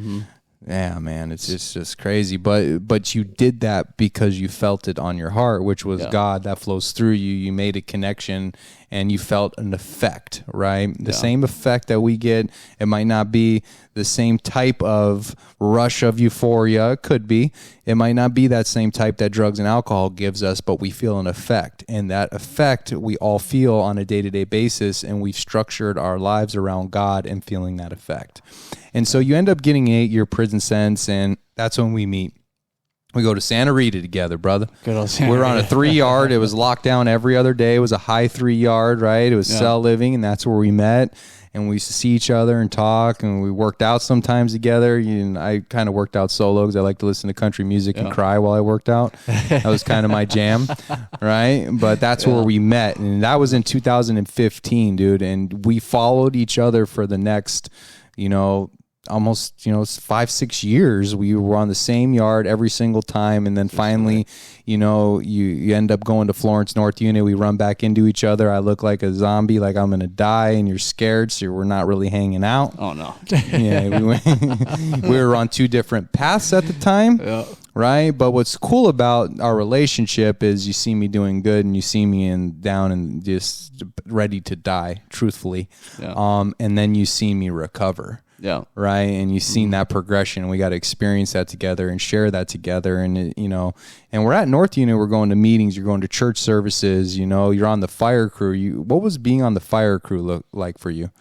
Yeah, man, it's just crazy. But you did that because you felt it on your heart, which was God that flows through you. You made a connection and you felt an effect, right? The same effect that we get. It might not be the same type of rush of euphoria. It could be. It might not be that same type that drugs and alcohol gives us, but we feel an effect. And that effect we all feel on a day-to-day basis, and we've structured our lives around God and feeling that effect. And so you end up getting an 8-year prison sentence, and that's when we meet. We go to Santa Rita together, brother. Good old Santa We're on a Rita. 3-yard. It was locked down every other day. It was a high 3-yard, right? It was cell living, and that's where we met. And we used to see each other and talk, and we worked out sometimes together. I kind of worked out solo because I like to listen to country music and cry while I worked out. That was kind of my jam, right? But that's where we met, and that was in 2015, dude. And we followed each other for the next, almost 5-6 years. We were on the same yard every single time, and then finally you end up going to Florence North Unit. We run back into each other. I look like a zombie, like I'm gonna die, and you're scared, so we're not really hanging out. Oh no. Yeah, we were on 2 different paths at the time. Right, but what's cool about our relationship is you see me doing good, and you see me down and just ready to die, truthfully, and then you see me recover. Yeah. Right. And you've seen that progression. We got to experience that together and share that together. And, and we're at North Unit. We're going to meetings. You're going to church services. You're on the fire crew. What was being on the fire crew look like for you?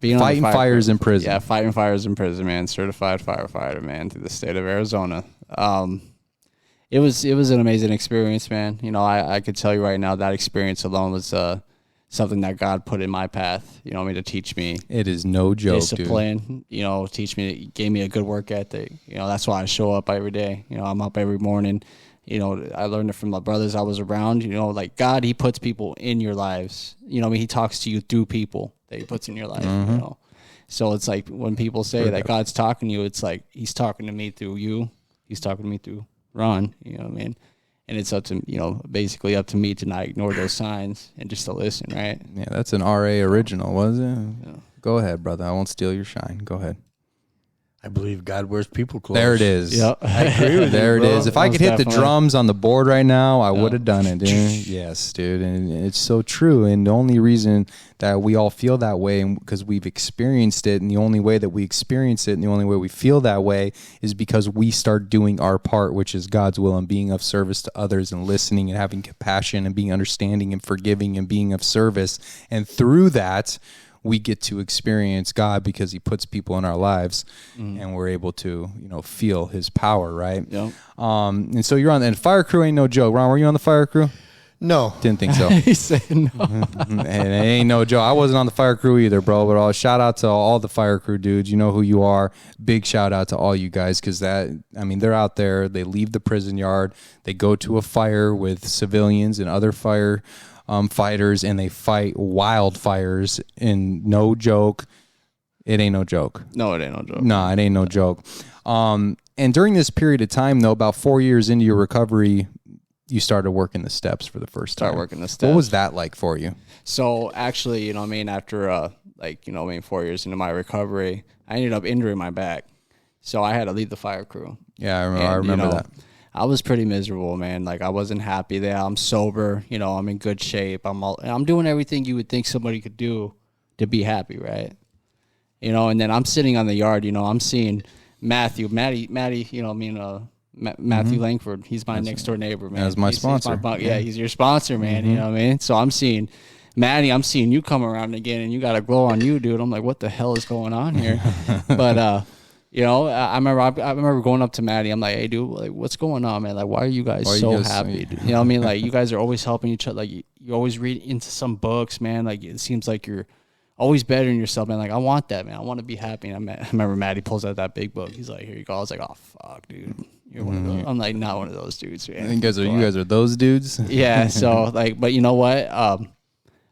Being fighting on the fires in prison. Yeah, fighting fires in prison, man. Certified firefighter, man, through the state of Arizona. It was an amazing experience, man. I could tell you right now that experience alone was something that God put in my path, to teach me. It is no joke, discipline, dude. Teach me, gave me a good work ethic. That's why I show up every day. I'm up every morning. I learned it from my brothers I was around. Like God, He puts people in your lives. He talks to you through people that He puts in your life. So it's like when people say that God's talking to you, it's like He's talking to me through you. He's talking to me through Ron. You know what I mean? And it's up to, basically up to me to not ignore those signs and just to listen, right? Yeah, that's an RA original, was it? Yeah. Go ahead, brother. I won't steal your shine. Go ahead. I believe God wears people clothes. There it is. Yep. I agree with there you, it bro. is. If I could hit the drums on the board right now, I would have done it, dude. Yes, dude. And it's so true. And the only reason that we all feel that way because we've experienced it, and the only way that we experience it and the only way we feel that way is because we start doing our part, which is God's will, and being of service to others and listening and having compassion and being understanding and forgiving and being of service. And through that, we get to experience God because He puts people in our lives, and we're able to, feel His power, right? Yeah. And so you're on, and fire crew ain't no joke. Ron, were you on the fire crew? No. Didn't think so. He said no. And it ain't no joke. I wasn't on the fire crew either, bro. But shout out to all the fire crew dudes. You know who you are. Big shout out to all you guys because they're out there. They leave the prison yard. They go to a fire with civilians and other fighters, and they fight wildfires. And no joke, it ain't no joke. No, it ain't no joke. No, it ain't no joke. And during this period of time, though, about 4 years into your recovery, you started working the steps for the first time. Start working the steps. What was that like for you? So actually, after 4 years into my recovery, I ended up injuring my back. So I had to leave the fire crew. Yeah, I remember that. I was pretty miserable, man. Like I wasn't happy there. I'm sober, I'm in good shape. I'm doing everything you would think somebody could do to be happy, right? And then I'm sitting on the yard, I'm seeing Matthew Langford. He's my next door neighbor, man. That's my sponsor. He's your sponsor, man. You know what I mean? So I'm seeing Maddie, I'm seeing you come around again, and you got a glow on you, dude. I'm like, what the hell is going on here? But I remember going up to Maddie. I'm like, hey, dude, like, what's going on, man? Like, why are you guys so happy? Dude? You know what I mean? Like, you guys are always helping each other. Like, you always read into some books, man. Like, it seems like you're always bettering yourself, man. Like, I want that, man. I want to be happy. And I remember Maddie pulls out that big book. He's like, here you go. I was like, oh, fuck, dude. You're one of those. I'm like, not one of those dudes, man. You guys are those dudes? Yeah, so, like, but you know what?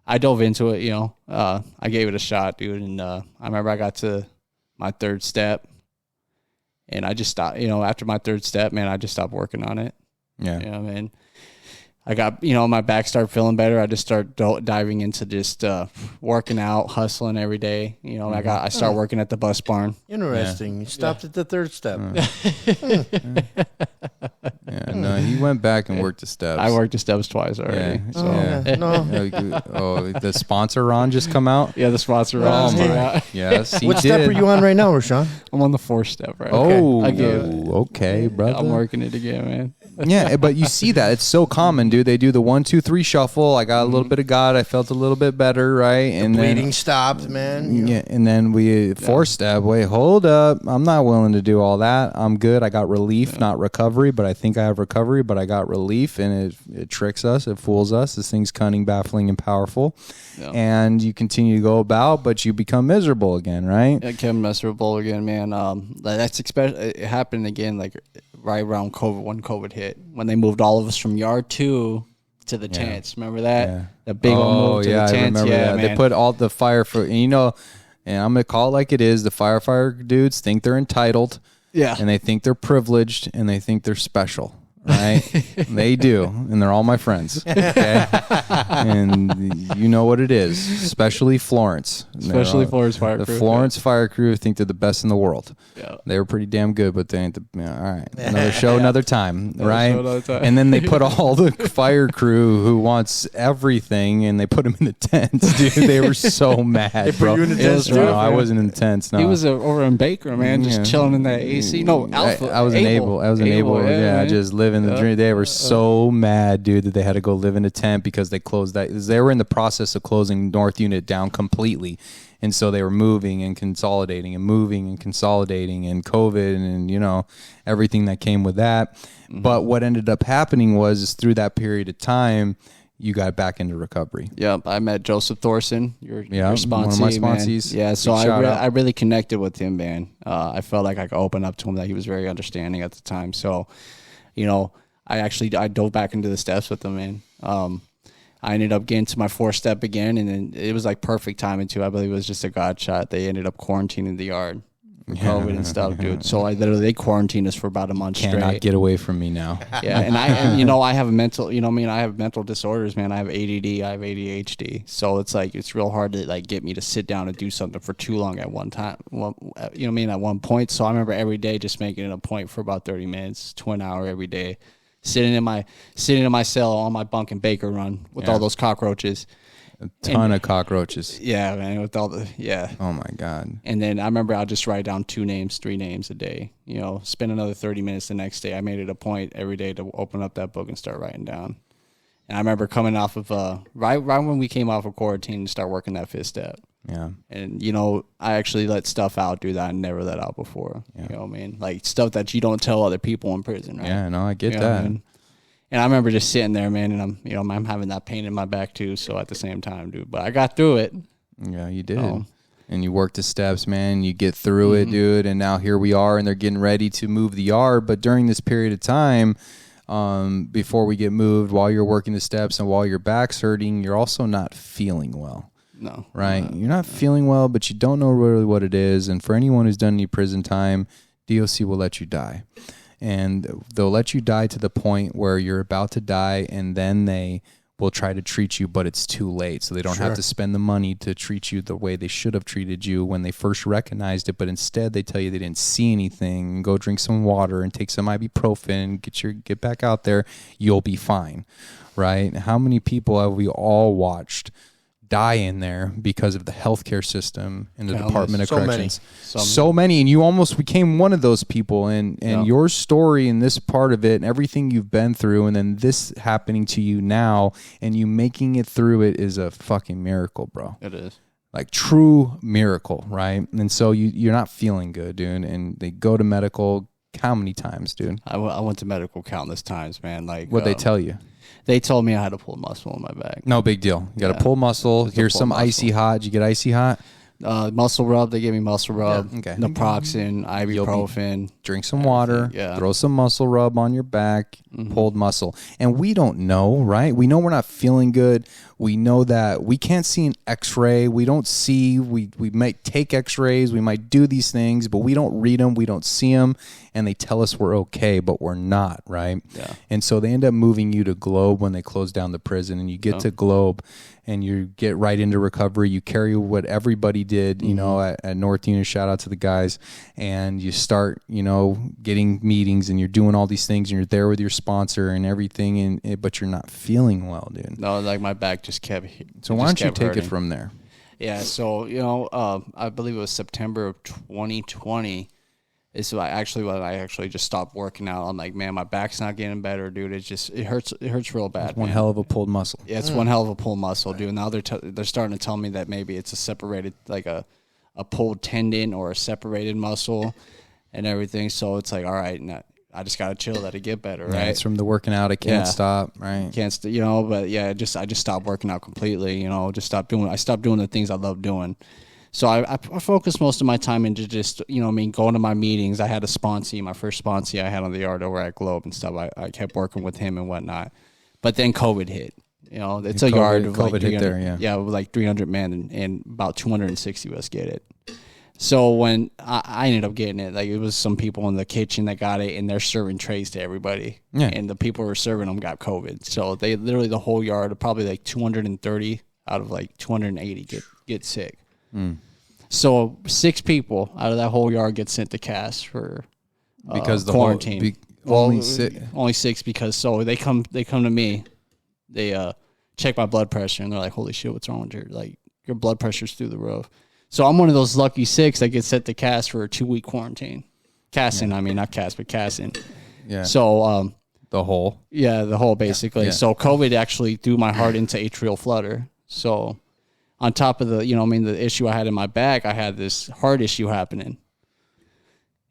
I dove into it, I gave it a shot, dude. And I remember I got to my third step. And I just stopped, after my third step, man, I just stopped working on it. Yeah. You know what I mean? I got, my back started feeling better. I just start diving into just working out, hustling every day. I start working at the bus barn. Interesting. You stopped at the third step. Yeah, no, he went back and worked the steps. I worked the steps twice already. Yeah. So. No. The sponsor Ron just come out. Yeah, the sponsor Ron. Yes, he What did. step are you on right now, Rashon? I'm on the 4th step right Oh, Again. okay, brother. I'm working it again, man. Yeah, but you see that it's so common, dude. They do the 1, 2, 3 shuffle. I got a little bit of God. I felt a little bit better, right? And Bleeding then stopped, man. yeah, and then we 4 step. Wait, hold up. I'm not willing to do all that. I'm good. I got relief, not recovery, but I think I have recovery. But I got relief, and it tricks us. It fools us. This thing's cunning, baffling, and powerful. Yeah. And you continue to go about, but you become miserable again, right? I became miserable again, man. That's it happened again, like right around COVID, when COVID hit, when they moved all of us from yard 2 to the tents. Remember that? Yeah. The big old move to the tents. I remember that. Man. They put all the fire for, and I'm going to call it like it is. The firefighter dudes think they're entitled. Yeah. And they think they're privileged, and they think they're special. Right? They do. And they're all my friends. Okay? And you know what it is. Especially Florence. Especially Florence Fire Crew. The Florence Fire Crew think they're the best in the world. Yeah. They were pretty damn good, but they ain't all right. Another show, another time. Right? Another time. And then they put all the fire crew who wants everything, and they put them in the tents, dude. They were so mad, bro. You in the tents, no, I wasn't in the tents. No. He was over in Baker, man, just chilling in that AC. No, Alpha. I was in Able. I was in Able. Yeah, just living the dream. They were so mad, dude, that they had to go live in a tent because they closed that. They were in the process of closing North Unit down completely. And so they were moving and consolidating and moving and consolidating, and COVID and, everything that came with that. Mm-hmm. But what ended up happening was through that period of time, you got back into recovery. Yep, I met Joseph Thorson, your sponsee, one of my sponsees. Man. Yeah, so I really connected with him, man. I felt like I could open up to him, that he was very understanding at the time. So, I dove back into the steps with him, man. I ended up getting to my 4th step again, and then it was like perfect timing too. I believe it was just a God shot. They ended up quarantining the yard for COVID and stuff, dude. So they quarantined us for about a month straight. Cannot get away from me now. Yeah, and I have a mental, I have mental disorders, man. I have ADD, I have ADHD. So it's like it's real hard to like get me to sit down and do something for too long at one time. Well, at one point. So I remember every day just making it a point for about 30 minutes to an hour every day. Sitting in my cell on my bunk in Baker Run with all those cockroaches. A ton of cockroaches. Yeah, man, with all Oh my God. And then I remember I'll just write down 2 names, 3 names a day. Spend another 30 minutes the next day. I made it a point every day to open up that book and start writing down. And I remember coming off of right when we came off of quarantine and start working that 5th step. Yeah. And I actually let stuff out, dude, that I never let out before. Yeah. You know what I mean? Like stuff that you don't tell other people in prison, right? Yeah, no, I get that. I mean? And I remember just sitting there, man, and I'm having that pain in my back too. So at the same time, dude, but I got through it. Yeah, you did. And you work the steps, man. You get through it, dude. And now here we are, and they're getting ready to move the yard. But during this period of time, before we get moved, while you're working the steps and while your back's hurting, you're also not feeling well. No. Right? You're not feeling well, but you don't know really what it is. And for anyone who's done any prison time, DOC will let you die. And they'll let you die to the point where you're about to die, and then they will try to treat you, but it's too late. So they don't have to spend the money to treat you the way they should have treated you when they first recognized it. But instead, they tell you they didn't see anything. Go drink some water and take some ibuprofen. Get back out there. You'll be fine. Right? How many people have we all watched die in there because of the healthcare system and the Department of Corrections? So many, and you almost became one of those people. And your story and this part of it and everything you've been through, and then this happening to you now, and you making it through it is a fucking miracle, bro. It is. Like true miracle, right? And so you're not feeling good, dude. And they go to medical how many times, dude? I went to medical countless times, man. Like what'd they tell you? They told me I had to pull muscle in my back. No big deal. You got to pull muscle. Here's some icy hot. Did you get icy hot? Muscle rub. They gave me muscle rub. Yeah. Okay. Naproxen, ibuprofen. drink some water, Yeah. throw some muscle rub on your back, pulled muscle. And we don't know, right? We know we're not feeling good. We know that we can't see an x-ray. We don't see, we might take x-rays. We might do these things, but we don't read them. We don't see them. And they tell us we're okay, but we're not, right? Yeah. And so they end up moving you to Globe when they close down the prison. And you get to Globe and you get right into recovery. You carry what everybody did, you know, at North Union. Shout out to the guys. And you start, you know, getting meetings and you're doing all these things and you're there with your sponsor and everything, but you're not feeling well, dude. No, like my back just kept. So why don't you take it from there? Yeah. So, you know, I believe it was September of 2020. It's when I actually just stopped working out. I'm like, man, my back's not getting better, dude. It hurts real bad. It's one hell of a pulled muscle. Yeah, it's one hell of a pulled muscle, dude. Now they're starting to tell me that maybe it's a separated, like a pulled tendon or a separated muscle and everything. So it's like, all right, now I just gotta chill, let it get better, right? Yeah, it's from the working out. I can't stop, right? You know, but yeah, I just stopped working out completely. You know, I stopped doing the things I love doing. So I focused most of my time into just, you know, going to my meetings. I had a sponsee, my first sponsee I had on the yard over at Globe and stuff. I kept working with him and whatnot. But then COVID hit. You know, it's a yard of COVID like hit there, yeah. Yeah, with like 300 men and about 260 of us get it. So when I ended up getting it, like it was some people in the kitchen that got it and they're serving trays to everybody. Yeah. And the people who were serving them got COVID. So they literally, the whole yard, probably like 230 out of like 280 get sick. So 6 people out of that whole yard get sent to CAS for because the quarantine. Only 6. Only 6 because so they come to me, they check my blood pressure and they're like, holy shit, what's wrong with your blood pressure's through the roof. So I'm one of those lucky 6 that get sent to CAS for a 2-week quarantine. Cassin, I mean not CAS, but Cassin. Yeah. So the hole. Yeah, the hole basically. Yeah. So COVID actually threw my heart into atrial flutter. So on top of the, you know, the issue I had in my back, I had this heart issue happening.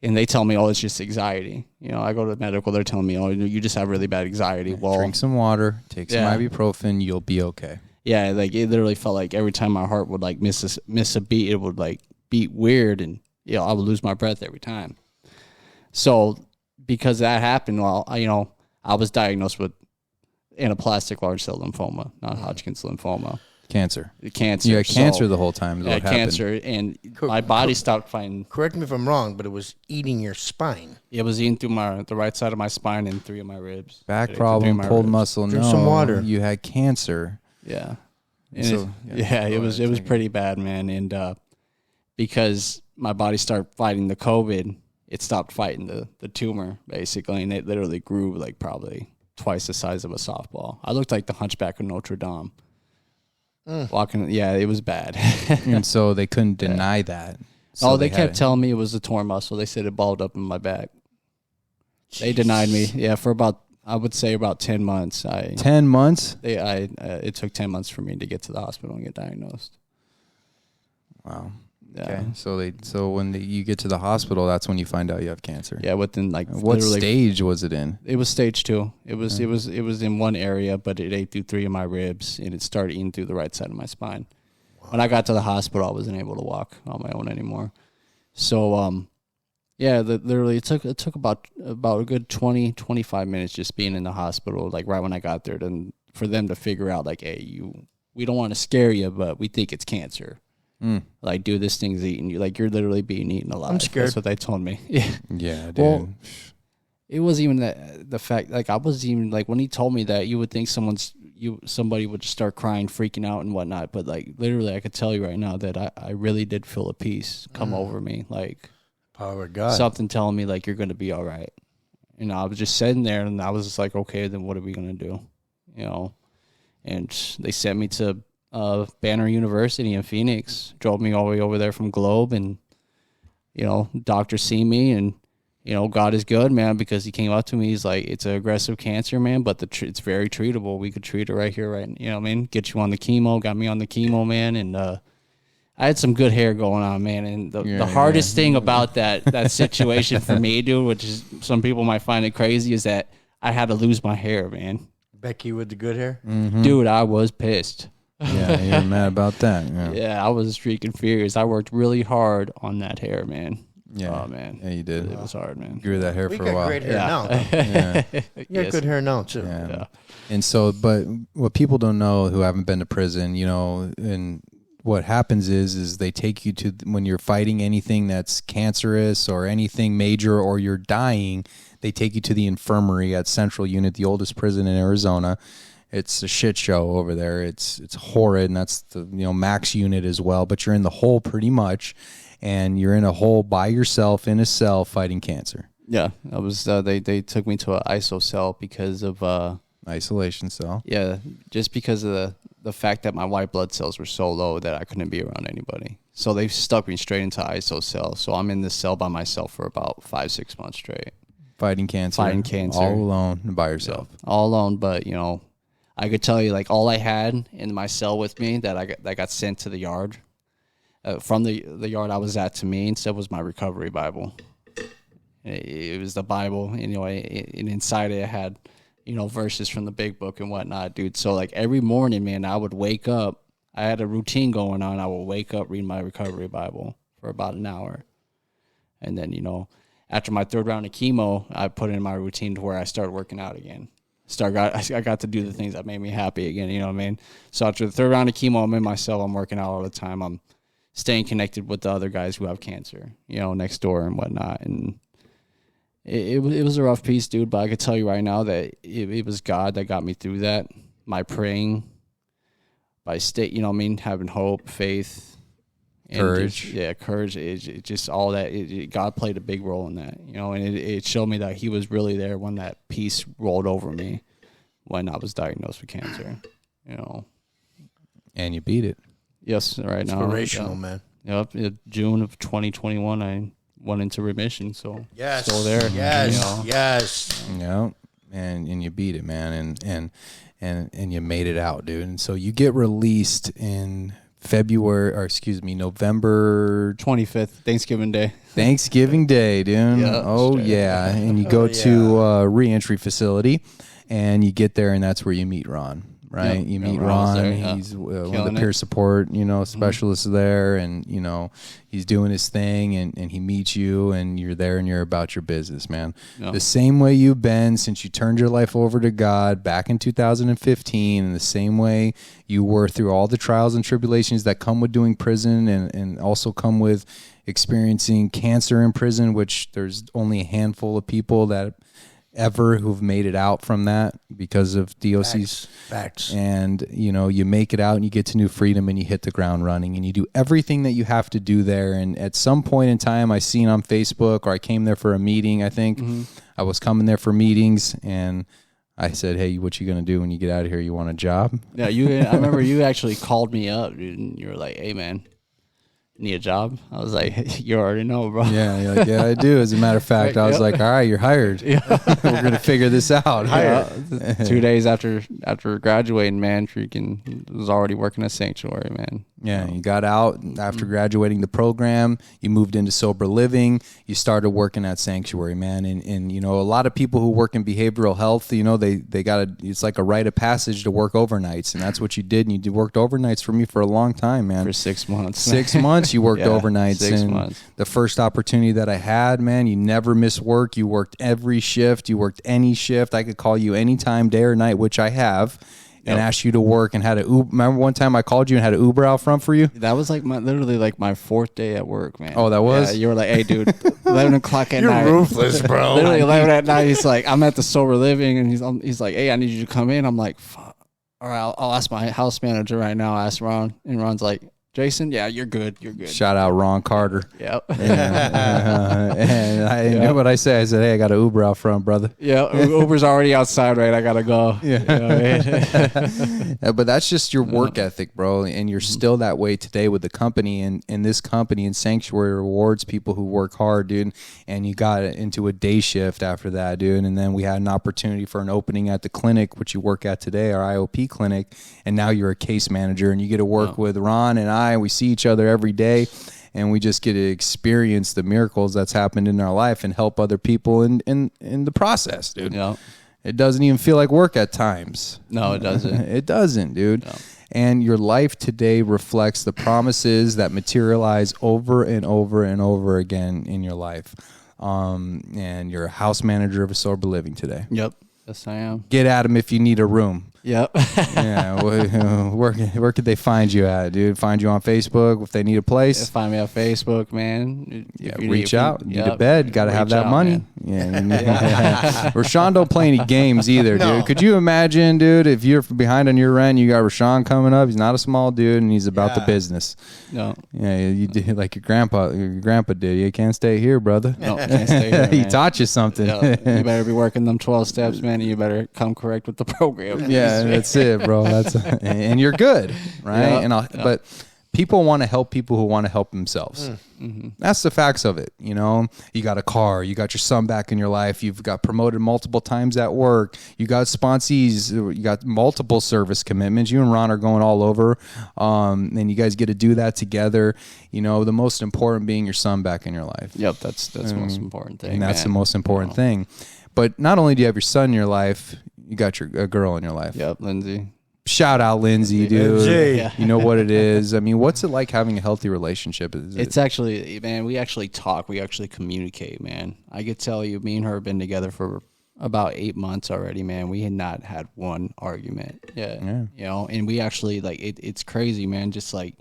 And they tell me, oh, it's just anxiety. You know, I go to the medical, they're telling me, oh, you just have really bad anxiety. Well, drink some water, take some ibuprofen, you'll be okay. Yeah, like it literally felt like every time my heart would like miss a beat, it would like beat weird and, you know, I would lose my breath every time. So because that happened, well, I was diagnosed with anaplastic large cell lymphoma, not Hodgkin's lymphoma. Cancer. You had cancer the whole time. Yeah, cancer, and my body stopped fighting. Correct me if I'm wrong, but it was eating your spine. It was eating through the right side of my spine and 3 of my ribs. Back problem, pulled muscle. Drink some water. You had cancer. Yeah. So, it was pretty bad, man. And because my body started fighting the COVID, it stopped fighting the tumor basically, and it literally grew like probably twice the size of a softball. I looked like the Hunchback of Notre Dame. Walking, it was bad. And so they couldn't deny that. So they kept telling me it was a torn muscle. They said it balled up in my back. Jeez. They denied me. Yeah, for about, I would say about 10 months. 10 months? It took 10 months for me to get to the hospital and get diagnosed. Wow. Yeah. Okay. So when you get to the hospital, that's when you find out you have cancer. Yeah. Within what stage was it in? It was stage 2. It was in one area, but it ate through 3 of my ribs and it started eating through the right side of my spine. Wow. When I got to the hospital, I wasn't able to walk on my own anymore. So, literally it took about a good 20, 25 minutes just being in the hospital, like right when I got there, then for them to figure out like, hey, we don't want to scare you, but we think it's cancer. Like, dude, this thing's eating you. Like, you're literally being eaten alive. I'm scared. That's what they told me. Yeah, dude. Well, it wasn't even the fact. Like, I wasn't even like when he told me that, you would think somebody would start crying, freaking out, and whatnot. But like, literally, I could tell you right now that I really did feel a peace come over me. Like, power of God, something telling me like you're gonna be all right. You know, I was just sitting there, and I was just like, okay, then what are we gonna do? You know, and they sent me to Banner University in Phoenix, drove me all the way over there from Globe, and you know, doctor see me, and you know, God is good, man, because he came up to me, he's like, it's an aggressive cancer, man, but it's very treatable. We could treat it right here, right, you know what I mean, get you on the chemo, got me on the chemo, man, and I had some good hair going on, man, and the hardest thing about that situation for me, dude, which is some people might find it crazy, is that I had to lose my hair, man. Becky with the good hair? Mm-hmm. Dude, I was pissed. Yeah, you're mad about that. Yeah, I was freaking furious. I worked really hard on that hair, man. Yeah. Oh man. Yeah, you did. It was hard, man. Grew that hair We for a got while. great hair now. Yeah. You got good hair now too. Yeah. And so, but what people don't know who haven't been to prison, you know, and what happens is they take you to, when you're fighting anything that's cancerous or anything major or you're dying, they take you to the infirmary at Central Unit, the oldest prison in Arizona. It's a shit show over there. It's horrid, and that's the max unit as well. But you're in the hole pretty much, and you're in a hole by yourself in a cell fighting cancer. Yeah, I was. They took me to an ISO cell because of isolation cell. Yeah, just because of the fact that my white blood cells were so low that I couldn't be around anybody. So they stuck me straight into ISO cell. So I'm in this cell by myself for about 5-6 months straight. Fighting cancer. All alone and by yourself. Yeah, all alone, but I could tell you, like, all I had in my cell with me that got sent to the yard, from the yard I was at to me, instead was my recovery Bible. It was the Bible, and inside it had, verses from the big book and whatnot, dude. So, like, every morning, man, I would wake up. I had a routine going on. I would wake up, read my recovery Bible for about an hour. And then, after my 3rd round of chemo, I put in my routine to where I started working out again. I got to do the things that made me happy again, you know what I mean? So after the 3rd round of chemo, I'm in my cell, I'm working out all the time. I'm staying connected with the other guys who have cancer, next door and whatnot. And it was a rough piece, dude, but I could tell you right now that it was God that got me through that. My praying, by having hope, faith, courage. Courage. It just all that. God played a big role in that, and it showed me that He was really there when that peace rolled over me when I was diagnosed with cancer, And you beat it. Yes, right now. Inspirational, man. Yep. In June of 2021, I went into remission, so yes, still there. Yes. Yeah, and you beat it, man, and you made it out, dude. And so you get released in November 25th, Thanksgiving Day. Thanksgiving Day, dude. Yep, oh straight. Yeah, and you go to a reentry facility, and you get there, and that's where you meet Ron. Right, Yep. you meet Ron's Ron. there, yeah. He's one of the Killing peer it. support, specialists there, and he's doing his thing, and he meets you, and you're there, and you're about your business, man. Yeah. The same way you've been since you turned your life over to God back in 2015, and the same way you were through all the trials and tribulations that come with doing prison, and also come with experiencing cancer in prison, which there's only a handful of people that ever who've made it out from that because of DOC's Facts. And you make it out, and you get to New Freedom, and you hit the ground running, and you do everything that you have to do there. And at some point in time, I seen on Facebook, or I came there for a meeting, I think. I was coming there for meetings, and I said, "Hey, what you gonna do when you get out of here? You want a job?" Yeah, I remember you actually called me up, dude, and you were like, "Hey, man, need a job?" I was like, "You already know, bro." Yeah, you're like, "Yeah, I do." As a matter of fact, I was like, "All right, you're hired. We're gonna figure this out." 2 days after graduating, man, freaking was already working at Sanctuary, man. Yeah, you got out after graduating the program. You moved into sober living. You started working at Sanctuary, man. And a lot of people who work in behavioral health, they got it's like a rite of passage to work overnights, and that's what you did. And you worked overnights for me for a long time, man. For 6 months. 6 months you worked overnights. 6 and months. The first opportunity that I had, man, you never missed work. You worked every shift. You worked any shift. I could call you anytime, day or night, which I have. And asked you to work and had a Uber. Remember one time I called you and had an Uber out front for you? That was literally my 4th day at work, man. Oh, that was? Yeah, you were like, "Hey, dude, 11 o'clock at night." You're ruthless, bro. Literally 11 at night. He's like, "I'm at the sober living," and he's like, "Hey, I need you to come in." I'm like, "Fuck. All right, I'll ask my house manager right now." I asked Ron, and Ron's like, "Jason, yeah, you're good. You're good." Shout out Ron Carter. Yep. And I knew what I said. I said, "Hey, I got an Uber out front, brother." Yeah, Uber's already outside, right? I gotta go. Yeah. You know what I mean? But that's just your work ethic, bro. And you're still that way today with the company. And this company and Sanctuary rewards people who work hard, dude. And you got into a day shift after that, dude. And then we had an opportunity for an opening at the clinic, which you work at today, our IOP clinic. And now you're a case manager, and you get to work with Ron and I. We see each other every day. And we just get to experience the miracles that's happened in our life and help other people in the process, dude. Yeah. It doesn't even feel like work at times. No, it doesn't. It doesn't, dude. No. and your life today reflects the promises that materialize over and over and over again in your life. And you're a house manager of a sober living today. Yep. Yes, I am. Get at them if you need a room. Yep. Yeah, where could they find you at, dude? Find you on Facebook if they need a place. Find me on Facebook, man. Yeah, reach out. Need a bed. Got to have that money. Man. Yeah. Rashon don't play any games either, dude. Could you imagine, dude, if you're behind on your rent, you got Rashon coming up. He's not a small dude, and he's about the business. No. Yeah, you did like your grandpa did. You can't stay here, brother. No, can't stay here. He taught you something. You better be working them 12 steps, man, and you better come correct with the program. Yeah. That's it, bro. And you're good, right? But people want to help people who want to help themselves. That's the facts of it. You know, you got a car, you got your son back in your life, you've got promoted multiple times at work, you got sponsees, you got multiple service commitments. You and Ron are going all over, and you guys get to do that together. You know, the most important being your son back in your life. Yep, that's the most important thing. And that's the most important thing. But not only do you have your son in your life, you got a girl in your life. Yep, Lindsay. Shout out Lindsay, dude. Yeah. You know what it is. I mean, what's it like having a healthy relationship? It's actually, man, we actually talk. We actually communicate, man. I could tell you, me and her have been together for about 8 months already, man. We had not had one argument. Yeah. You know, and we actually, like, it's crazy, man. Just like,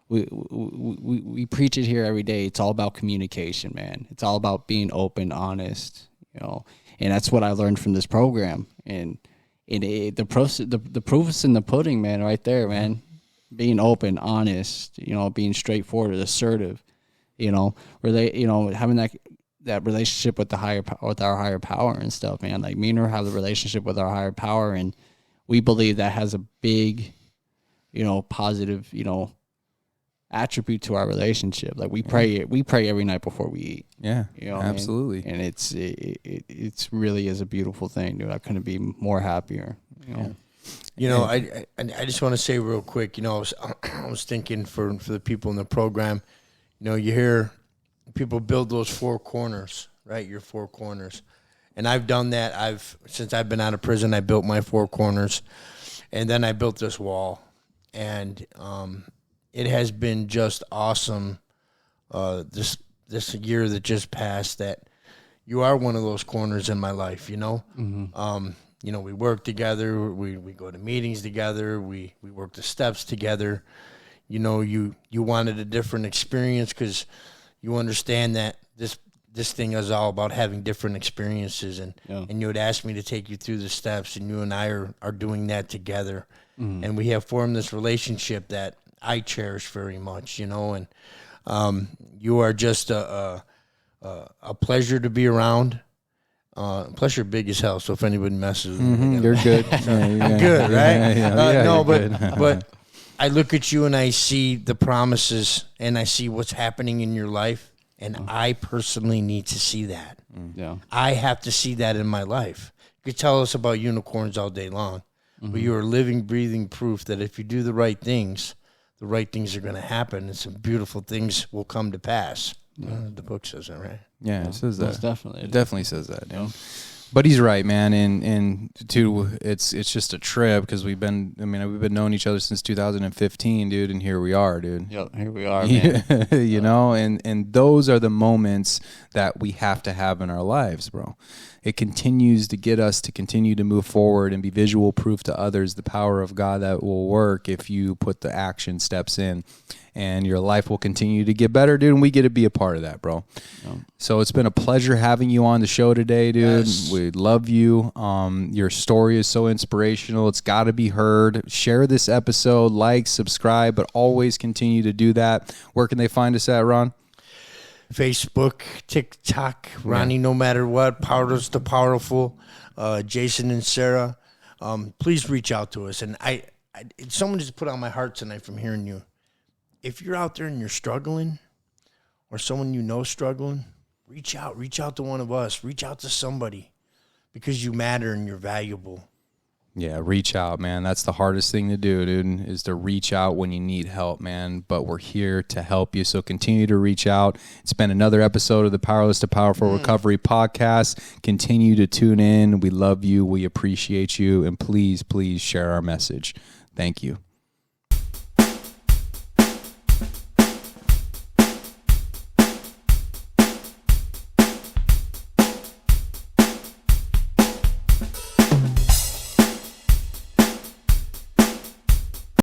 we preach it here every day. It's all about communication, man. It's all about being open, honest, you know. And that's what I learned from this program. And the proof is in the pudding, man, right there, man. Being open, honest, you know, being straightforward, assertive, you know, having that relationship with our higher power and stuff, man. Like, me and her have a relationship with our higher power, and we believe that has a big, you know, positive, you know, attribute to our relationship. Like, we pray every night before we eat. Yeah, you know, absolutely. And it's really is a beautiful thing, dude. I couldn't be more happier. You know, I just want to say real quick. You know, I was thinking for the people in the program. You know, you hear people build those four corners, right? Your four corners, and I've done that. Since I've been out of prison, I built my four corners, and then I built this wall, and it has been just awesome. This year that just passed, that you are one of those corners in my life, you know. You know, we work together, we go to meetings together, we work the steps together. You know, you wanted a different experience because you understand that this thing is all about having different experiences, and you had asked me to take you through the steps, and you and I are doing that together, and we have formed this relationship that I cherish very much, you know. And you are just a pleasure to be around. Plus, you're big as hell, so if anybody messes with me, you're good. I'm good, right? Good. But I look at you and I see the promises, and I see what's happening in your life, and I personally need to see that. Yeah, I have to see that in my life. You could tell us about unicorns all day long, but you are living, breathing proof that if you do the right things are going to happen, and some beautiful things will come to pass. The book says that, right? Yeah, it says that. Most definitely. It definitely says that, dude. But he's right, man. And too, it's just a trip because we've been knowing each other since 2015, dude, and here we are, dude. Yep, here we are, man. You know, and those are the moments that we have to have in our lives, bro. It continues to get us to continue to move forward and be visual proof to others the power of God that will work if you put the action steps in. And your life will continue to get better, dude, and we get to be a part of that, bro. So it's been a pleasure having you on the show today, dude. Yes. We love you. Your story is so inspirational. It's got to be heard. Share this episode, like, subscribe, but always continue to do that. Where can they find us at, Ron? Facebook, TikTok, Ronnie, no matter what, Powerless to Powerful, Jason and Sarah. Please reach out to us. And someone just put on my heart tonight from hearing you. If you're out there and you're struggling, or someone you know struggling, reach out. Reach out to one of us. Reach out to somebody, because you matter and you're valuable. Yeah, reach out, man. That's the hardest thing to do, dude, is to reach out when you need help, man. But we're here to help you, so continue to reach out. It's been another episode of the Powerless to Powerful Recovery podcast. Continue to tune in. We love you. We appreciate you. And please, please share our message. Thank you.